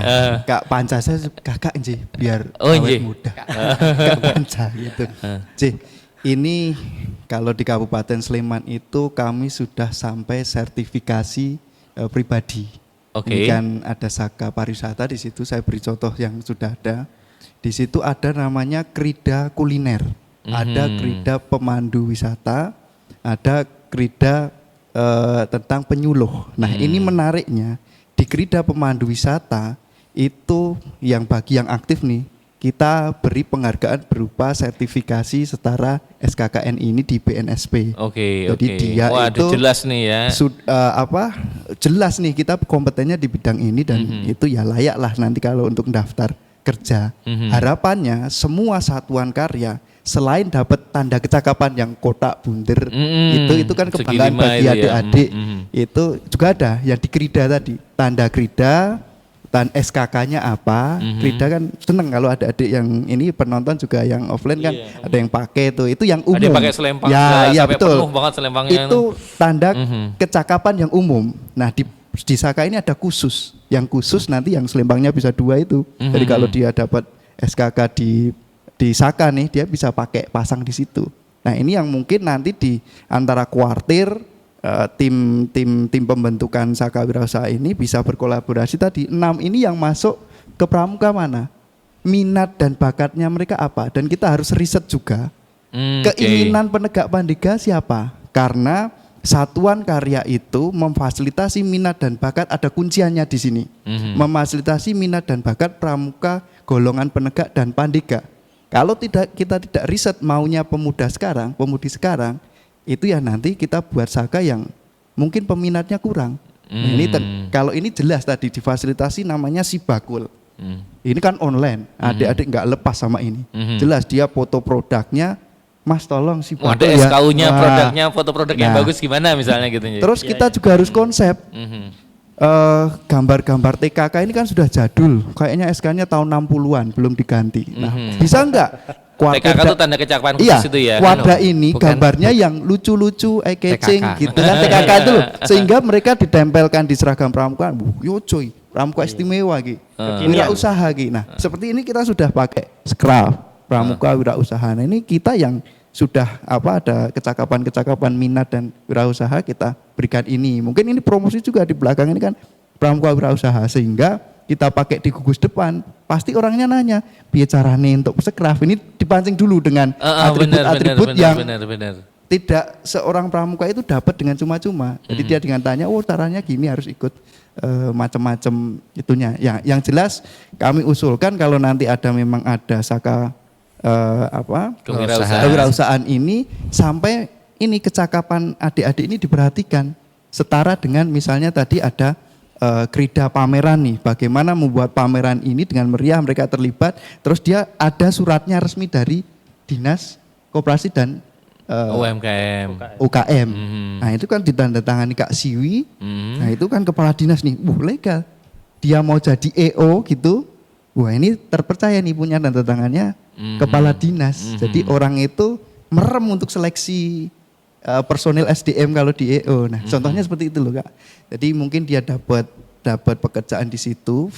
Kak Panca saya kakak Nji, biar awet muda. Kak Panca gitu. Nji, ini kalau di Kabupaten Sleman itu kami sudah sampai sertifikasi pribadi. Ini kan ada Saka Pariwisata di situ, saya beri contoh yang sudah ada. Di situ ada namanya Krida Kuliner. Ada Krida Pemandu Wisata, ada Krida tentang penyuluh. Nah ini menariknya, di Krida Pemandu Wisata itu yang bagi yang aktif nih, kita beri penghargaan berupa sertifikasi setara SKKN ini di BNSP. Jadi dia itu
jelas nih ya.
Jelas nih kita kompetennya di bidang ini dan itu ya layak lah nanti kalau untuk daftar kerja. Harapannya semua satuan karya selain dapat tanda kecakapan yang kotak buntir itu kan kebanggaan bagi adik-adik. Itu juga ada yang di Krida tadi, tanda Krida, dan SKK-nya apa. Krida kan seneng kalau ada adik yang ini penonton juga yang offline kan ada yang pakai itu yang umum.
Ada yang pakai selempang
ya betul.
Penuh banget selempangnya.
Itu tanda kecakapan yang umum. Nah di Saka ini ada khusus. Yang khusus nanti yang selempangnya bisa 2 itu. Jadi kalau dia dapat SKK di Saka nih, dia bisa pakai pasang di situ. Nah ini yang mungkin nanti di antara kuartir tim pembentukan Saka Wirausaha ini bisa berkolaborasi tadi. 6 ini yang masuk ke pramuka mana, minat dan bakatnya mereka apa, dan kita harus riset juga keinginan penegak pandega siapa, karena satuan karya itu memfasilitasi minat dan bakat, ada kunciannya di sini. Memfasilitasi minat dan bakat pramuka, golongan penegak dan pandega. Kalau kita tidak riset maunya pemudi sekarang, itu ya nanti kita buat Saka yang mungkin peminatnya kurang. Nah, ini kalau ini jelas tadi difasilitasi namanya Sibakul. Ini kan online, adik-adik nggak lepas sama ini. Jelas dia foto produknya, Mas tolong Sibakul
ada
ya.
SKU-nya, produknya, foto produk yang bagus gimana misalnya gitu.
Terus kita juga harus konsep. Gambar-gambar TKK ini kan sudah jadul, kayaknya SK-nya tahun 60-an belum diganti. Nah, bisa enggak
TKK itu tanda kecakapan khusus itu ya.
Wadah ini gambarnya yang lucu-lucu, eye-catching gitu kan TKK itu loh. Sehingga mereka ditempelkan di seragam pramuka. Yo coy, pramuka istimewa gitu. Wirausaha gitu. Nah, seperti ini kita sudah pakai Scraf, pramuka wirausaha. Nah, ini kita yang sudah ada kecakapan-kecakapan minat dan wirausaha kita berikan ini. Mungkin ini promosi juga di belakang ini kan pramuka wirausaha, sehingga kita pakai di gugus depan. Pasti orangnya nanya, piye carane untuk Scraf ini dipancing dulu dengan atribut-atribut yang tidak seorang pramuka itu dapat dengan cuma-cuma. Jadi dia dengan tanya, caranya gini, harus ikut macam-macam itunya. Yang jelas kami usulkan kalau nanti memang ada Saka kewirausahaan ini, sampai ini kecakapan adik-adik ini diperhatikan setara dengan misalnya tadi ada Krida pameran nih, bagaimana membuat pameran ini dengan meriah, mereka terlibat, terus dia ada suratnya resmi dari Dinas Koperasi dan UKM. Nah itu kan ditandatangani Kak Siwi. Nah itu kan kepala dinas nih, legal. Dia mau jadi EO gitu, wah ini terpercaya nih punya tanda tangannya kepala dinas. Jadi orang itu merem untuk seleksi personil SDM kalau di EO. Nah, contohnya seperti itu loh, Kak. Jadi mungkin dia dapat pekerjaan di situ,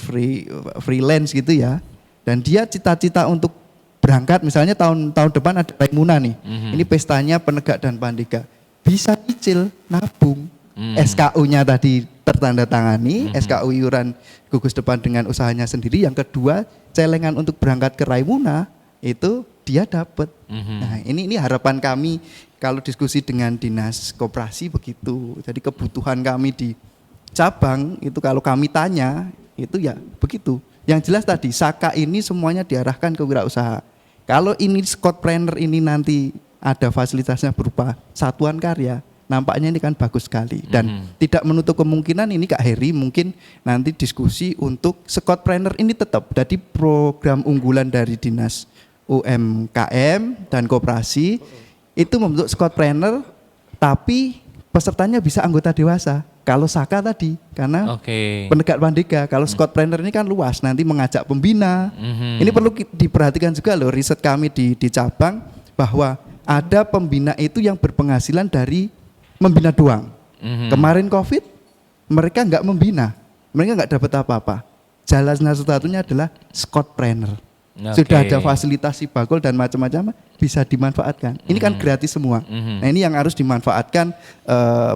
freelance gitu ya. Dan dia cita-cita untuk berangkat misalnya tahun depan ada Raimuna nih. Ini pestanya penegak dan pandega. Bisa cicil, nabung. SKU-nya tadi tertandatangani, SKU iuran gugus depan dengan usahanya sendiri. Yang kedua, celengan untuk berangkat ke Raimuna itu dia dapat. Nah, ini harapan kami kalau diskusi dengan Dinas Koperasi begitu. Jadi kebutuhan kami di cabang itu kalau kami tanya itu ya begitu. Yang jelas tadi Saka ini semuanya diarahkan ke wirausaha. Kalau ini Scotpreneur ini nanti ada fasilitasnya berupa satuan karya, nampaknya ini kan bagus sekali dan tidak menutup kemungkinan ini Kak Heri mungkin nanti diskusi untuk Scotpreneur ini tetap jadi program unggulan dari Dinas UMKM dan Koperasi itu membentuk Scotpreneur tapi pesertanya bisa anggota dewasa. Kalau Saka tadi karena penegak pandega, kalau Scotpreneur ini kan luas nanti mengajak pembina. Ini perlu diperhatikan juga loh riset kami di cabang bahwa ada pembina itu yang berpenghasilan dari membina doang. Kemarin COVID mereka nggak membina, mereka nggak dapat apa-apa. Jalan satu-satunya adalah Scotpreneur. Sudah ada fasilitas sibakul dan macam-macam bisa dimanfaatkan. Ini kan gratis semua. Nah ini yang harus dimanfaatkan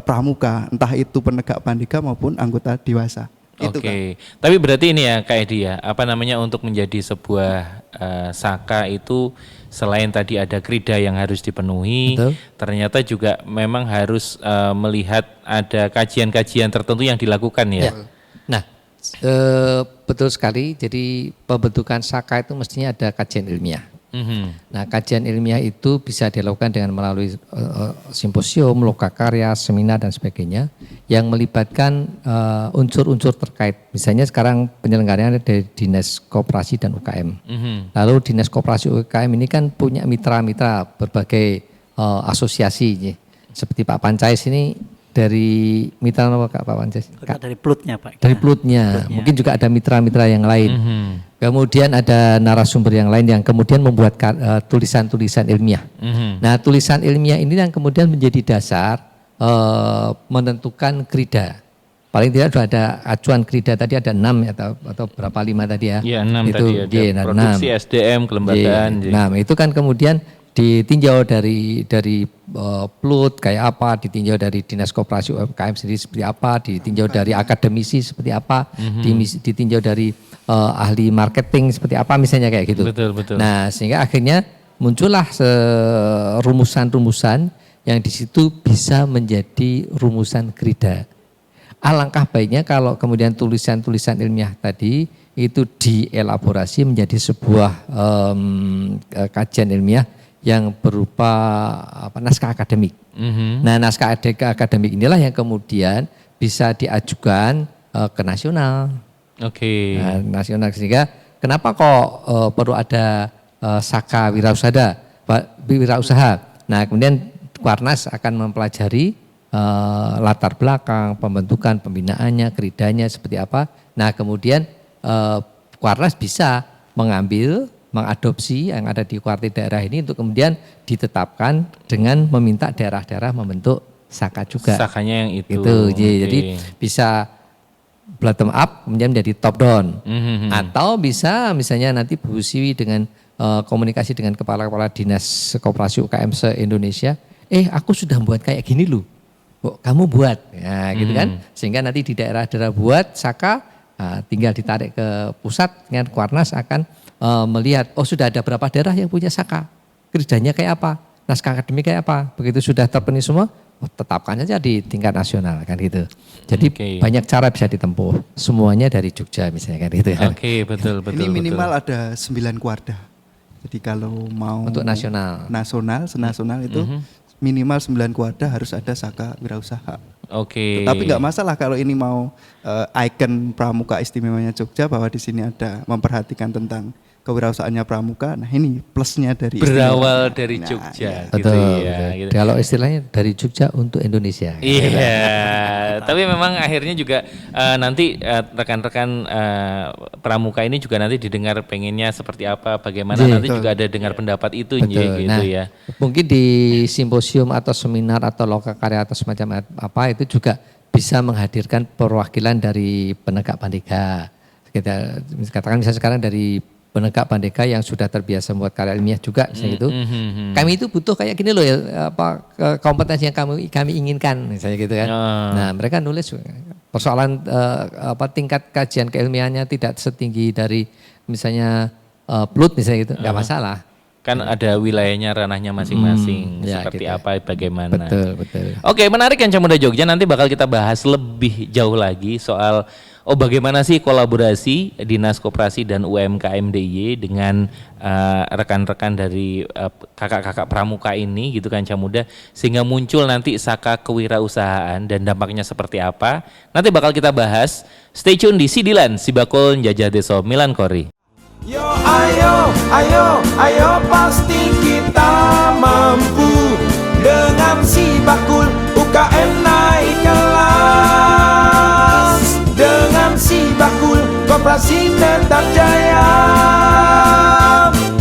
pramuka, entah itu penegak pandega maupun anggota dewasa. Oke.
Tapi berarti ini ya Kak Edi ya, apa namanya untuk menjadi sebuah Saka itu selain tadi ada krida yang harus dipenuhi, ternyata juga memang harus melihat ada kajian-kajian tertentu yang dilakukan ya.
Nah, betul sekali. Jadi pembentukan Saka itu mestinya ada kajian ilmiah. Nah, kajian ilmiah itu bisa dilakukan dengan melalui simposium, lokakarya, seminar dan sebagainya yang melibatkan unsur-unsur terkait. Misalnya sekarang penyelenggaraan dari Dinas Koperasi dan UKM. Lalu Dinas Koperasi UKM ini kan punya mitra-mitra berbagai asosiasi, seperti Pak Pancais ini dari mitra apa Pak Pancais?
Dari Plutnya Pak.
Dari Plutnya. Mungkin juga ada mitra-mitra yang lain. Kemudian ada narasumber yang lain yang kemudian membuat tulisan-tulisan ilmiah. Nah, tulisan ilmiah ini yang kemudian menjadi dasar menentukan krida. Paling tidak sudah ada acuan krida tadi ada 6 atau berapa 5 tadi ya.
Iya 6
itu,
tadi ada produksi 6. SDM kelembagaan.
Nah, itu kan kemudian ditinjau dari Plut kayak apa, ditinjau dari Dinas Koperasi UMKM sendiri seperti apa, ditinjau dari akademisi seperti apa, ditinjau dari ahli marketing seperti apa misalnya kayak gitu.
Betul.
Nah, sehingga akhirnya muncullah rumusan-rumusan yang di situ bisa menjadi rumusan krida. Alangkah baiknya kalau kemudian tulisan-tulisan ilmiah tadi itu dielaborasi menjadi sebuah kajian ilmiah yang berupa naskah akademik. Nah, naskah akademik inilah yang kemudian bisa diajukan ke nasional. Nah, nasional, sehingga kenapa kok perlu ada Saka wirausaha. Nah, kemudian Kuarnas akan mempelajari latar belakang, pembentukan, pembinaannya, kridanya seperti apa. Nah, kemudian Kuarnas bisa mengadopsi yang ada di kuarti daerah ini untuk kemudian ditetapkan dengan meminta daerah-daerah membentuk Saka juga.
Sakanya yang itu.
Jadi bisa bottom up kemudian menjadi top down. Atau bisa misalnya nanti Bu Siwi dengan komunikasi dengan kepala-kepala dinas koperasi UKM se-Indonesia, aku sudah buat kayak gini loh. Kamu buat. Ya, gitu kan. Sehingga nanti di daerah-daerah buat Saka, tinggal ditarik ke pusat dengan Kuarnas akan melihat sudah ada berapa daerah yang punya Saka, kerjanya kayak apa, naskah akademik kayak apa. Begitu sudah terpenuhi semua, tetapkan saja di tingkat nasional kan gitu. Jadi banyak cara bisa ditempuh, semuanya dari Jogja misalnya kan gitu.
Betul.
Ini minimal ada 9 kuarda. Jadi kalau mau
untuk nasional
itu minimal 9 kuarda harus ada Saka wirausaha. Tapi nggak masalah kalau ini mau ikon pramuka istimewanya Jogja bahwa di sini ada memperhatikan tentang kewirausahaannya pramuka. Nah, ini plusnya dari
berawal dari Jogja.
Betul. Gitu. Kalau istilahnya dari Jogja untuk Indonesia.
Iya. Tapi memang akhirnya juga nanti rekan-rekan pramuka ini juga nanti didengar pengennya seperti apa, bagaimana nanti juga ada dengar pendapat itu gitu ya.
Mungkin di simposium atau seminar atau lokakarya atau semacam apa itu juga bisa menghadirkan perwakilan dari penegak pandega. Kita katakan misalnya sekarang dari penegak pandega yang sudah terbiasa membuat karya ilmiah juga misalnya gitu. Kami itu butuh kayak gini loh ya, kompetensi yang kami inginkan misalnya gitu kan. Nah, mereka nulis persoalan tingkat kajian keilmiahannya tidak setinggi dari misalnya Plut misalnya gitu, enggak masalah.
Kan ada wilayahnya, ranahnya masing-masing, seperti
gitu.
apa, bagaimana.
Betul.
Oke, menarik Kancah Muda Jogja, nanti bakal kita bahas lebih jauh lagi soal bagaimana sih kolaborasi Dinas Koperasi dan UMKM DIY dengan rekan-rekan dari kakak-kakak pramuka ini gitu kan Camuda, sehingga muncul nanti Saka Kewirausahaan dan dampaknya seperti apa. Nanti bakal kita bahas. Stay tune di Sidilan Sibakul Njajah Deso Milan Kori.
Yo ayo, ayo, ayo pasti kita mampu. Dengan si bakul UKM naik kelas. Dengan si bakul Koperasi tetap jaya.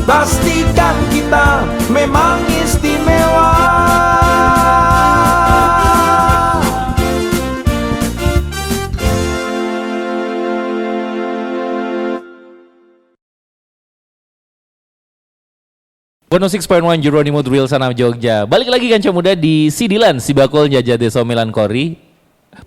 Pastikan kita memang istimewa.
One 6.1 Jeronimo Drill Sanam Jogja. Balik lagi kan Camuda di Sidilan Sibakul Njajah Deso Milan Kori.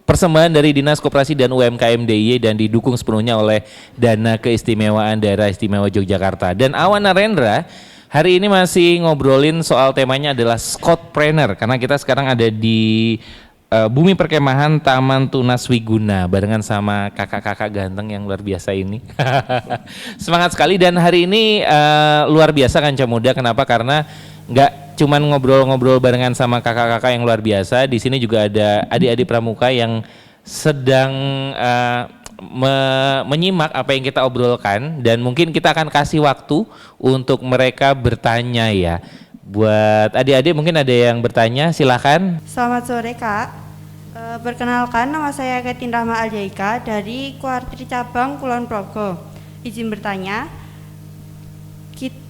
Persembahan dari Dinas Koperasi dan UMKM DIY dan didukung sepenuhnya oleh Dana Keistimewaan Daerah Istimewa Yogyakarta. Dan Awan Narendra hari ini masih ngobrolin soal temanya adalah Scoutpreneur, karena kita sekarang ada di Bumi Perkemahan Taman Tunas Wiguna barengan sama kakak-kakak ganteng yang luar biasa ini. Semangat sekali, dan hari ini luar biasa kan Camuda. Kenapa? Karena nggak cuman ngobrol-ngobrol barengan sama kakak-kakak yang luar biasa. Di sini juga ada adik-adik pramuka yang sedang menyimak apa yang kita obrolkan, dan mungkin kita akan kasih waktu untuk mereka bertanya ya. Buat adik-adik mungkin ada yang bertanya, silakan.
Selamat sore Kak. Perkenalkan, nama saya Ketin Rahma Aljaika dari Kuartir Cabang Kulon Progo. Izin bertanya,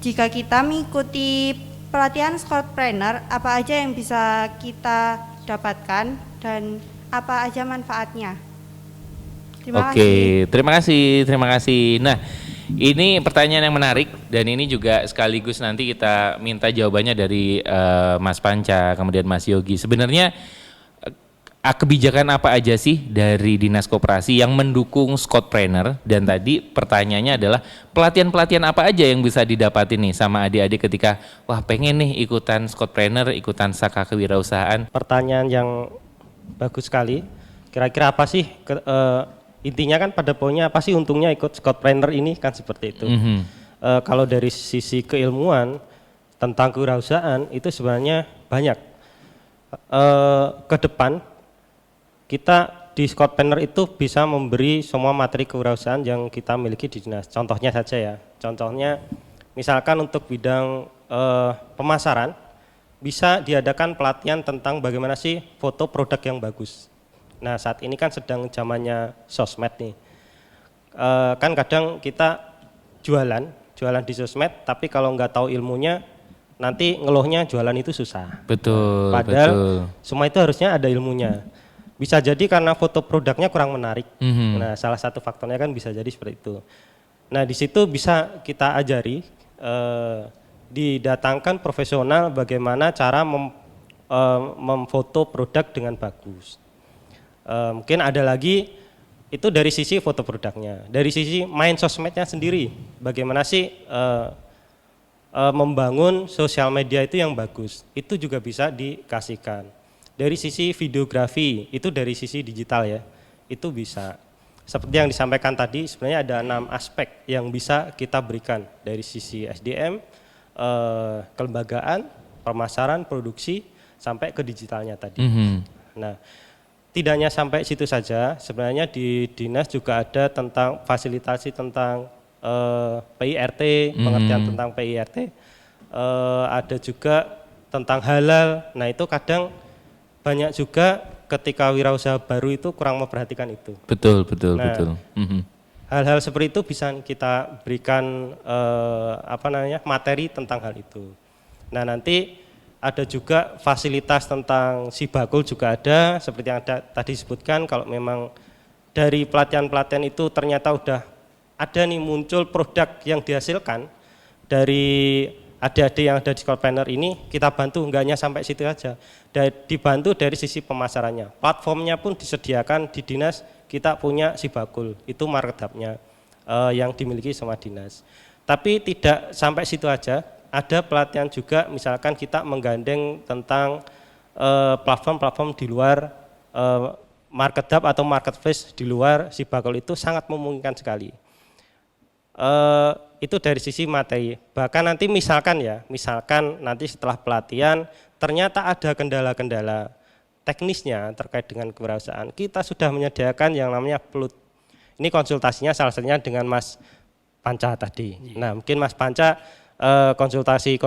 jika kita mengikuti pelatihan Scoutpreneur, apa aja yang bisa kita dapatkan dan apa aja manfaatnya? Terima kasih.
Terima kasih. Nah, ini pertanyaan yang menarik, dan ini juga sekaligus nanti kita minta jawabannya dari Mas Panca, kemudian Mas Yogi. Sebenarnya kebijakan apa aja sih dari Dinas Koperasi yang mendukung Scoutpreneur, dan tadi pertanyaannya adalah pelatihan-pelatihan apa aja yang bisa didapatin nih sama adik-adik ketika wah pengen nih ikutan Scoutpreneur, ikutan Saka Kewirausahaan.
Pertanyaan yang bagus sekali. Kira-kira apa sih intinya kan pada poinnya apa sih untungnya ikut Scoutpreneur ini kan seperti itu. Kalau dari sisi keilmuan tentang kewirausahaan itu sebenarnya banyak. Ke depan kita di Scoutpreneur itu bisa memberi semua materi kewirausahaan yang kita miliki di dinas. Contohnya saja ya. Contohnya misalkan untuk bidang pemasaran bisa diadakan pelatihan tentang bagaimana sih foto produk yang bagus. Nah, saat ini kan sedang zamannya sosmed nih. Kan kadang kita jualan di sosmed, tapi kalau nggak tahu ilmunya, nanti ngeluhnya jualan itu susah.
Betul.
Padahal semua itu harusnya ada ilmunya. Bisa jadi karena foto produknya kurang menarik. Nah, salah satu faktornya kan bisa jadi seperti itu. Nah, di situ bisa kita ajari, didatangkan profesional bagaimana cara memfoto produk dengan bagus. Mungkin ada lagi itu dari sisi foto produknya, dari sisi main sosmednya sendiri, bagaimana sih membangun sosial media itu yang bagus, itu juga bisa dikasihkan. Dari sisi videografi, itu dari sisi digital ya, itu bisa. Seperti yang disampaikan tadi, sebenarnya ada 6 aspek yang bisa kita berikan dari sisi SDM, kelembagaan, pemasaran, produksi, sampai ke digitalnya tadi. Nah, tidak hanya sampai situ saja, sebenarnya di dinas juga ada tentang fasilitasi tentang PIRT, pengertian tentang PIRT, ada juga tentang halal. Nah, itu kadang banyak juga ketika wirausaha baru itu kurang memperhatikan itu. Betul. Hal-hal seperti itu bisa kita berikan materi tentang hal itu. Nah, nanti ada juga fasilitas tentang Sibakul juga ada, seperti yang tadi disebutkan. Kalau memang dari pelatihan-pelatihan itu ternyata udah ada nih muncul produk yang dihasilkan dari adik-adik yang ada di Scoutpreneur ini, kita bantu, enggak hanya sampai situ aja. Dibantu dari sisi pemasarannya. Platformnya pun disediakan di dinas, kita punya Sibakul, itu market hub-nya yang dimiliki sama dinas. Tapi tidak sampai situ aja, ada pelatihan juga, misalkan kita menggandeng tentang platform-platform di luar market hub atau marketplace di luar Sibakul itu sangat memungkinkan sekali. Itu dari sisi materi. Bahkan nanti misalkan nanti setelah pelatihan ternyata ada kendala-kendala teknisnya terkait dengan kewirausahaan, kita sudah menyediakan yang namanya PLUT. Ini konsultasinya salah satunya dengan Mas Panca tadi. Nah, mungkin Mas Panca konsultasi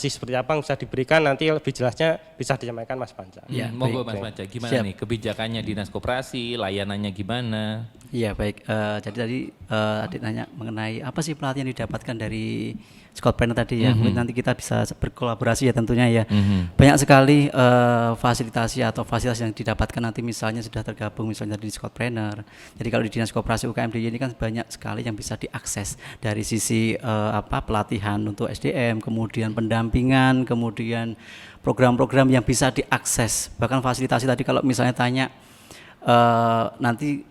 seperti apa yang bisa diberikan, nanti lebih jelasnya bisa disampaikan Mas Panca.
Ya, monggo Mas Panca, gimana nih kebijakannya Dinas Koperasi, layanannya gimana?
Iya baik, jadi tadi adik nanya mengenai apa sih pelatihan yang didapatkan dari Scoutpreneur tadi ya. Mungkin nanti kita bisa berkolaborasi ya tentunya ya. Banyak sekali fasilitasi atau fasilitas yang didapatkan nanti misalnya sudah tergabung misalnya di Scoutpreneur. Jadi kalau di Dinas Koperasi UKM DIY ini kan banyak sekali yang bisa diakses dari sisi pelatihan untuk SDM, kemudian pendampingan, kemudian program-program yang bisa diakses. Bahkan fasilitasi tadi kalau misalnya tanya nanti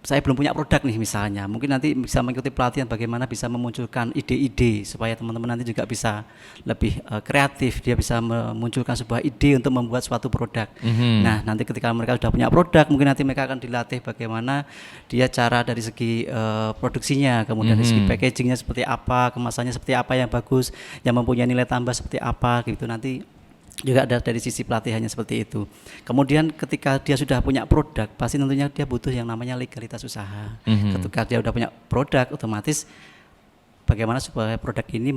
saya belum punya produk nih misalnya, mungkin nanti bisa mengikuti pelatihan bagaimana bisa memunculkan ide-ide supaya teman-teman nanti juga bisa lebih kreatif, dia bisa memunculkan sebuah ide untuk membuat suatu produk. Nah nanti ketika mereka sudah punya produk, mungkin nanti mereka akan dilatih bagaimana dia cara dari segi produksinya, kemudian dari segi packagingnya seperti apa, kemasannya seperti apa yang bagus, yang mempunyai nilai tambah seperti apa gitu, nanti juga ada dari sisi pelatihannya seperti itu. Kemudian ketika dia sudah punya produk, pasti tentunya dia butuh yang namanya legalitas usaha. Ketika dia sudah punya produk, otomatis bagaimana supaya produk ini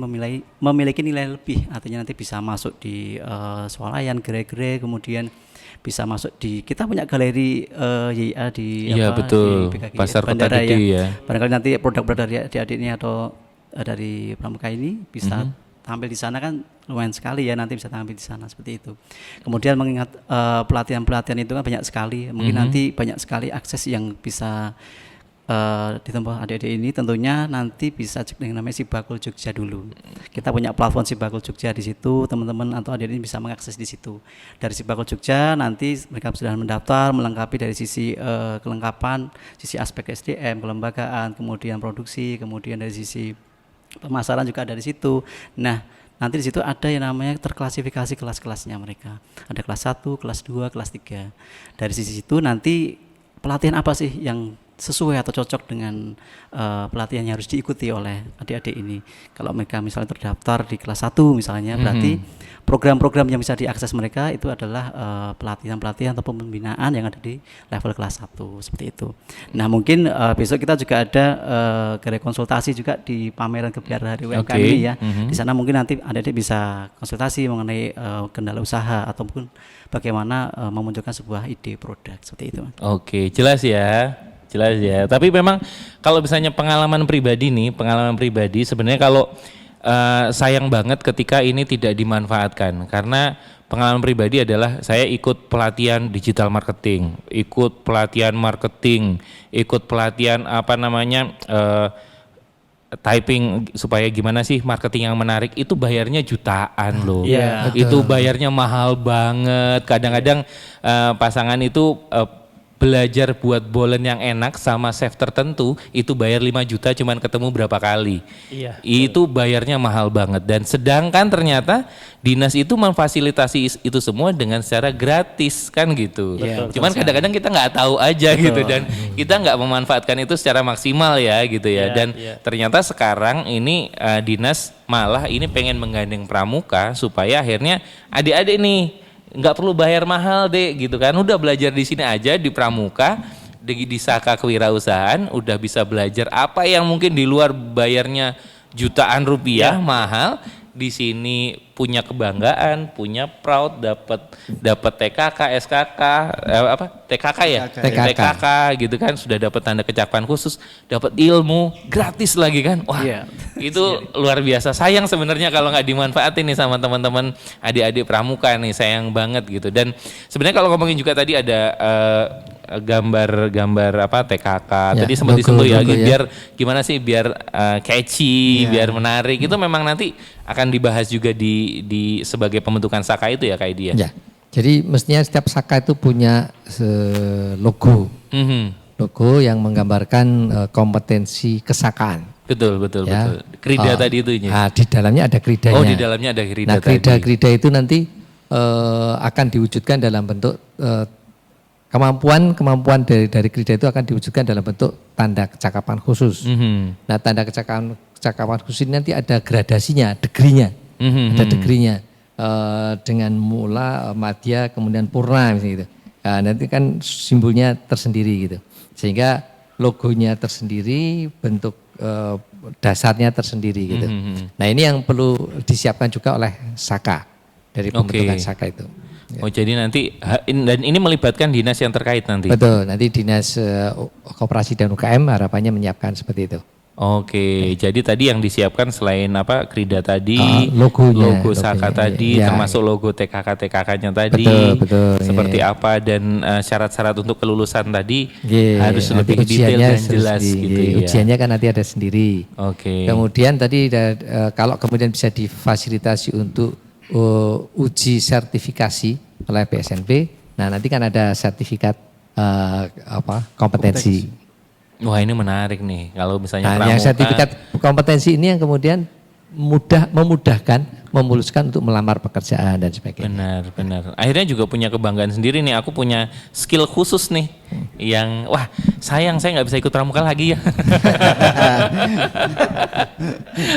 memiliki nilai lebih, artinya nanti bisa masuk di swalayan, gerai-gerai, kemudian bisa masuk di, kita punya galeri YIA di
betul.
di BKG,
Pasar
bandara
Kota Gede ya.
Barangkali nanti produk-produk dari adik-adik ini atau dari Pramuka ini bisa tampil di sana, kan lumayan sekali ya, nanti bisa tampil di sana seperti itu. Kemudian mengingat pelatihan-pelatihan itu kan banyak sekali, mungkin nanti banyak sekali akses yang bisa ditempuh adik-adik ini. Tentunya nanti bisa cek dengan namanya Sibakul Jogja dulu. Kita punya platform Sibakul Jogja di situ, teman-teman atau adik-adik ini bisa mengakses di situ. Dari Sibakul Jogja nanti mereka sudah mendaftar, melengkapi dari sisi kelengkapan, sisi aspek SDM, kelembagaan, kemudian produksi, kemudian dari sisi pemasaran juga ada di situ. Nah, nanti di situ ada yang namanya terklasifikasi kelas-kelasnya mereka. Ada kelas 1, kelas 2, kelas 3. Dari sisi itu nanti pelatihan apa sih yang sesuai atau cocok dengan pelatihan yang harus diikuti oleh adik-adik ini. Kalau mereka misalnya terdaftar di kelas 1 misalnya, berarti program-program yang bisa diakses mereka itu adalah pelatihan-pelatihan atau pembinaan yang ada di level kelas 1 seperti itu. Nah mungkin besok kita juga ada gerai konsultasi juga di pameran Gebiar Hari UMKM ini ya. Di sana mungkin nanti adik-adik bisa konsultasi mengenai kendala usaha ataupun bagaimana memunculkan sebuah ide produk seperti itu.
Oke, jelas ya. Jelas ya, tapi memang kalau misalnya pengalaman pribadi sebenarnya kalau sayang banget ketika ini tidak dimanfaatkan, karena pengalaman pribadi adalah saya ikut pelatihan digital marketing, ikut pelatihan typing supaya gimana sih marketing yang menarik, itu bayarnya jutaan loh. Itu bayarnya mahal banget. Kadang-kadang pasangan itu belajar buat bolen yang enak sama chef tertentu itu bayar 5 juta cuman ketemu berapa kali. Itu bayarnya mahal banget, dan sedangkan ternyata dinas itu memfasilitasi itu semua dengan secara gratis kan gitu. Cuman kadang-kadang kita nggak tahu aja gitu, dan kita nggak memanfaatkan itu secara maksimal ya gitu ya. Dan ternyata sekarang ini dinas malah ini pengen menggandeng Pramuka supaya akhirnya adik-adik nih nggak perlu bayar mahal deh gitu kan, udah belajar di sini aja di Pramuka, di Saka Kewirausahaan udah bisa belajar apa yang mungkin di luar bayarnya jutaan rupiah mahal, di sini punya kebanggaan, punya proud, dapat TKK, SKK, TKK ya, TKK gitu kan, sudah dapat tanda kecapan khusus, dapat ilmu gratis lagi kan, wah itu luar biasa. Sayang sebenarnya kalau nggak dimanfaatin nih sama teman-teman adik-adik Pramuka nih, sayang banget gitu. Dan sebenarnya kalau ngomongin juga tadi ada gambar TKK tadi sempat disentuh ya, biar gimana sih biar catchy, biar menarik, itu memang nanti akan dibahas juga di sebagai pembentukan Saka itu ya Kak Idi ya.
Jadi mestinya setiap Saka itu punya logo. Logo yang menggambarkan kompetensi kesakaan.
Betul. Krida tadi itu ya.
Di dalamnya ada kridanya.
Oh, di dalamnya ada krida.
Nah, krida itu nanti akan diwujudkan dalam bentuk kemampuan dari Krida itu akan diwujudkan dalam bentuk tanda kecakapan khusus. Nah, tanda kecakapan khusus ini nanti ada gradasinya, degrinya, ada degrinya dengan mula, madya, kemudian purna misalnya gitu. Nah, nanti kan simbolnya tersendiri gitu, sehingga logonya tersendiri, bentuk dasarnya tersendiri gitu. Nah, ini yang perlu disiapkan juga oleh Saka dari pembentukan Saka itu.
Oh, jadi nanti dan ini melibatkan dinas yang terkait nanti.
Betul, nanti dinas koperasi dan UKM harapannya menyiapkan seperti itu.
Oke, jadi tadi yang disiapkan selain apa Krida tadi,
logo
Saka tadi, termasuk logo TKK-TKK-nya tadi,
betul,
seperti apa dan syarat-syarat untuk kelulusan tadi harus lebih detail dan jelas gitu ya.
Ujiannya kan nanti ada sendiri.
Oke.
Kemudian tadi kalau kemudian bisa difasilitasi untuk uji sertifikasi oleh PSNP, nah nanti kan ada sertifikat kompetensi.
Wah, ini menarik nih kalau misalnya
pramuka. Yang sertifikat kompetensi ini yang kemudian memudahkan, memuluskan untuk melamar pekerjaan dan sebagainya.
Benar. Akhirnya juga punya kebanggaan sendiri nih. Aku punya skill khusus nih, yang wah sayang saya nggak bisa ikut pramuka lagi ya.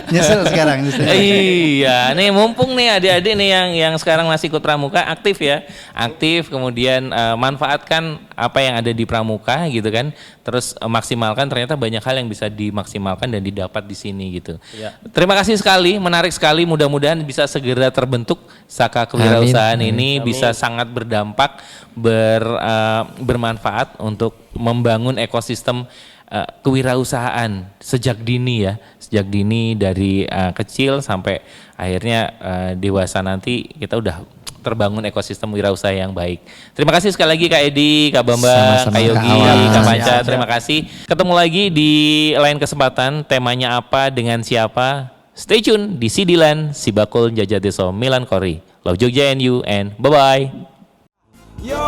Nyesel sekarang.
Iya, nih mumpung nih adik-adik nih yang sekarang masih ikut pramuka, aktif ya, aktif. Kemudian manfaatkan apa yang ada di pramuka gitu kan. Terus maksimalkan, ternyata banyak hal yang bisa dimaksimalkan dan didapat di sini gitu. Ya. Terima kasih sekali, menarik sekali. Mudah-mudahan bisa segera terbentuk Saka Kewirausahaan ini. Amin. Bisa sangat berdampak, bermanfaat untuk membangun ekosistem kewirausahaan sejak dini ya, sejak dini dari kecil sampai akhirnya dewasa nanti kita udah terbangun ekosistem wirausaha yang baik. Terima kasih sekali lagi Kak Edi, Kak Bambang, Kak Yogi, Kak Panca. Terima kasih. Ketemu lagi di lain kesempatan. Temanya apa, dengan siapa? Stay tune di Sidilan Sibakul Jajah Deso Milan Kori. Love Jogja and you, and bye-bye.
Yo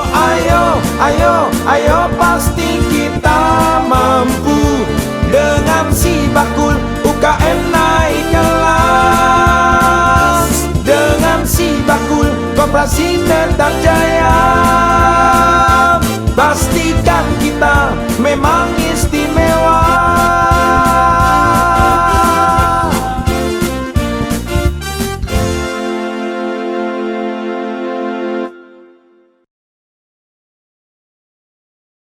ayo pasti kita mampu. Dengan Sibakul UKM naik kelas. Dengan Sibakul Koperasi Netap Jaya, pastikan kita memang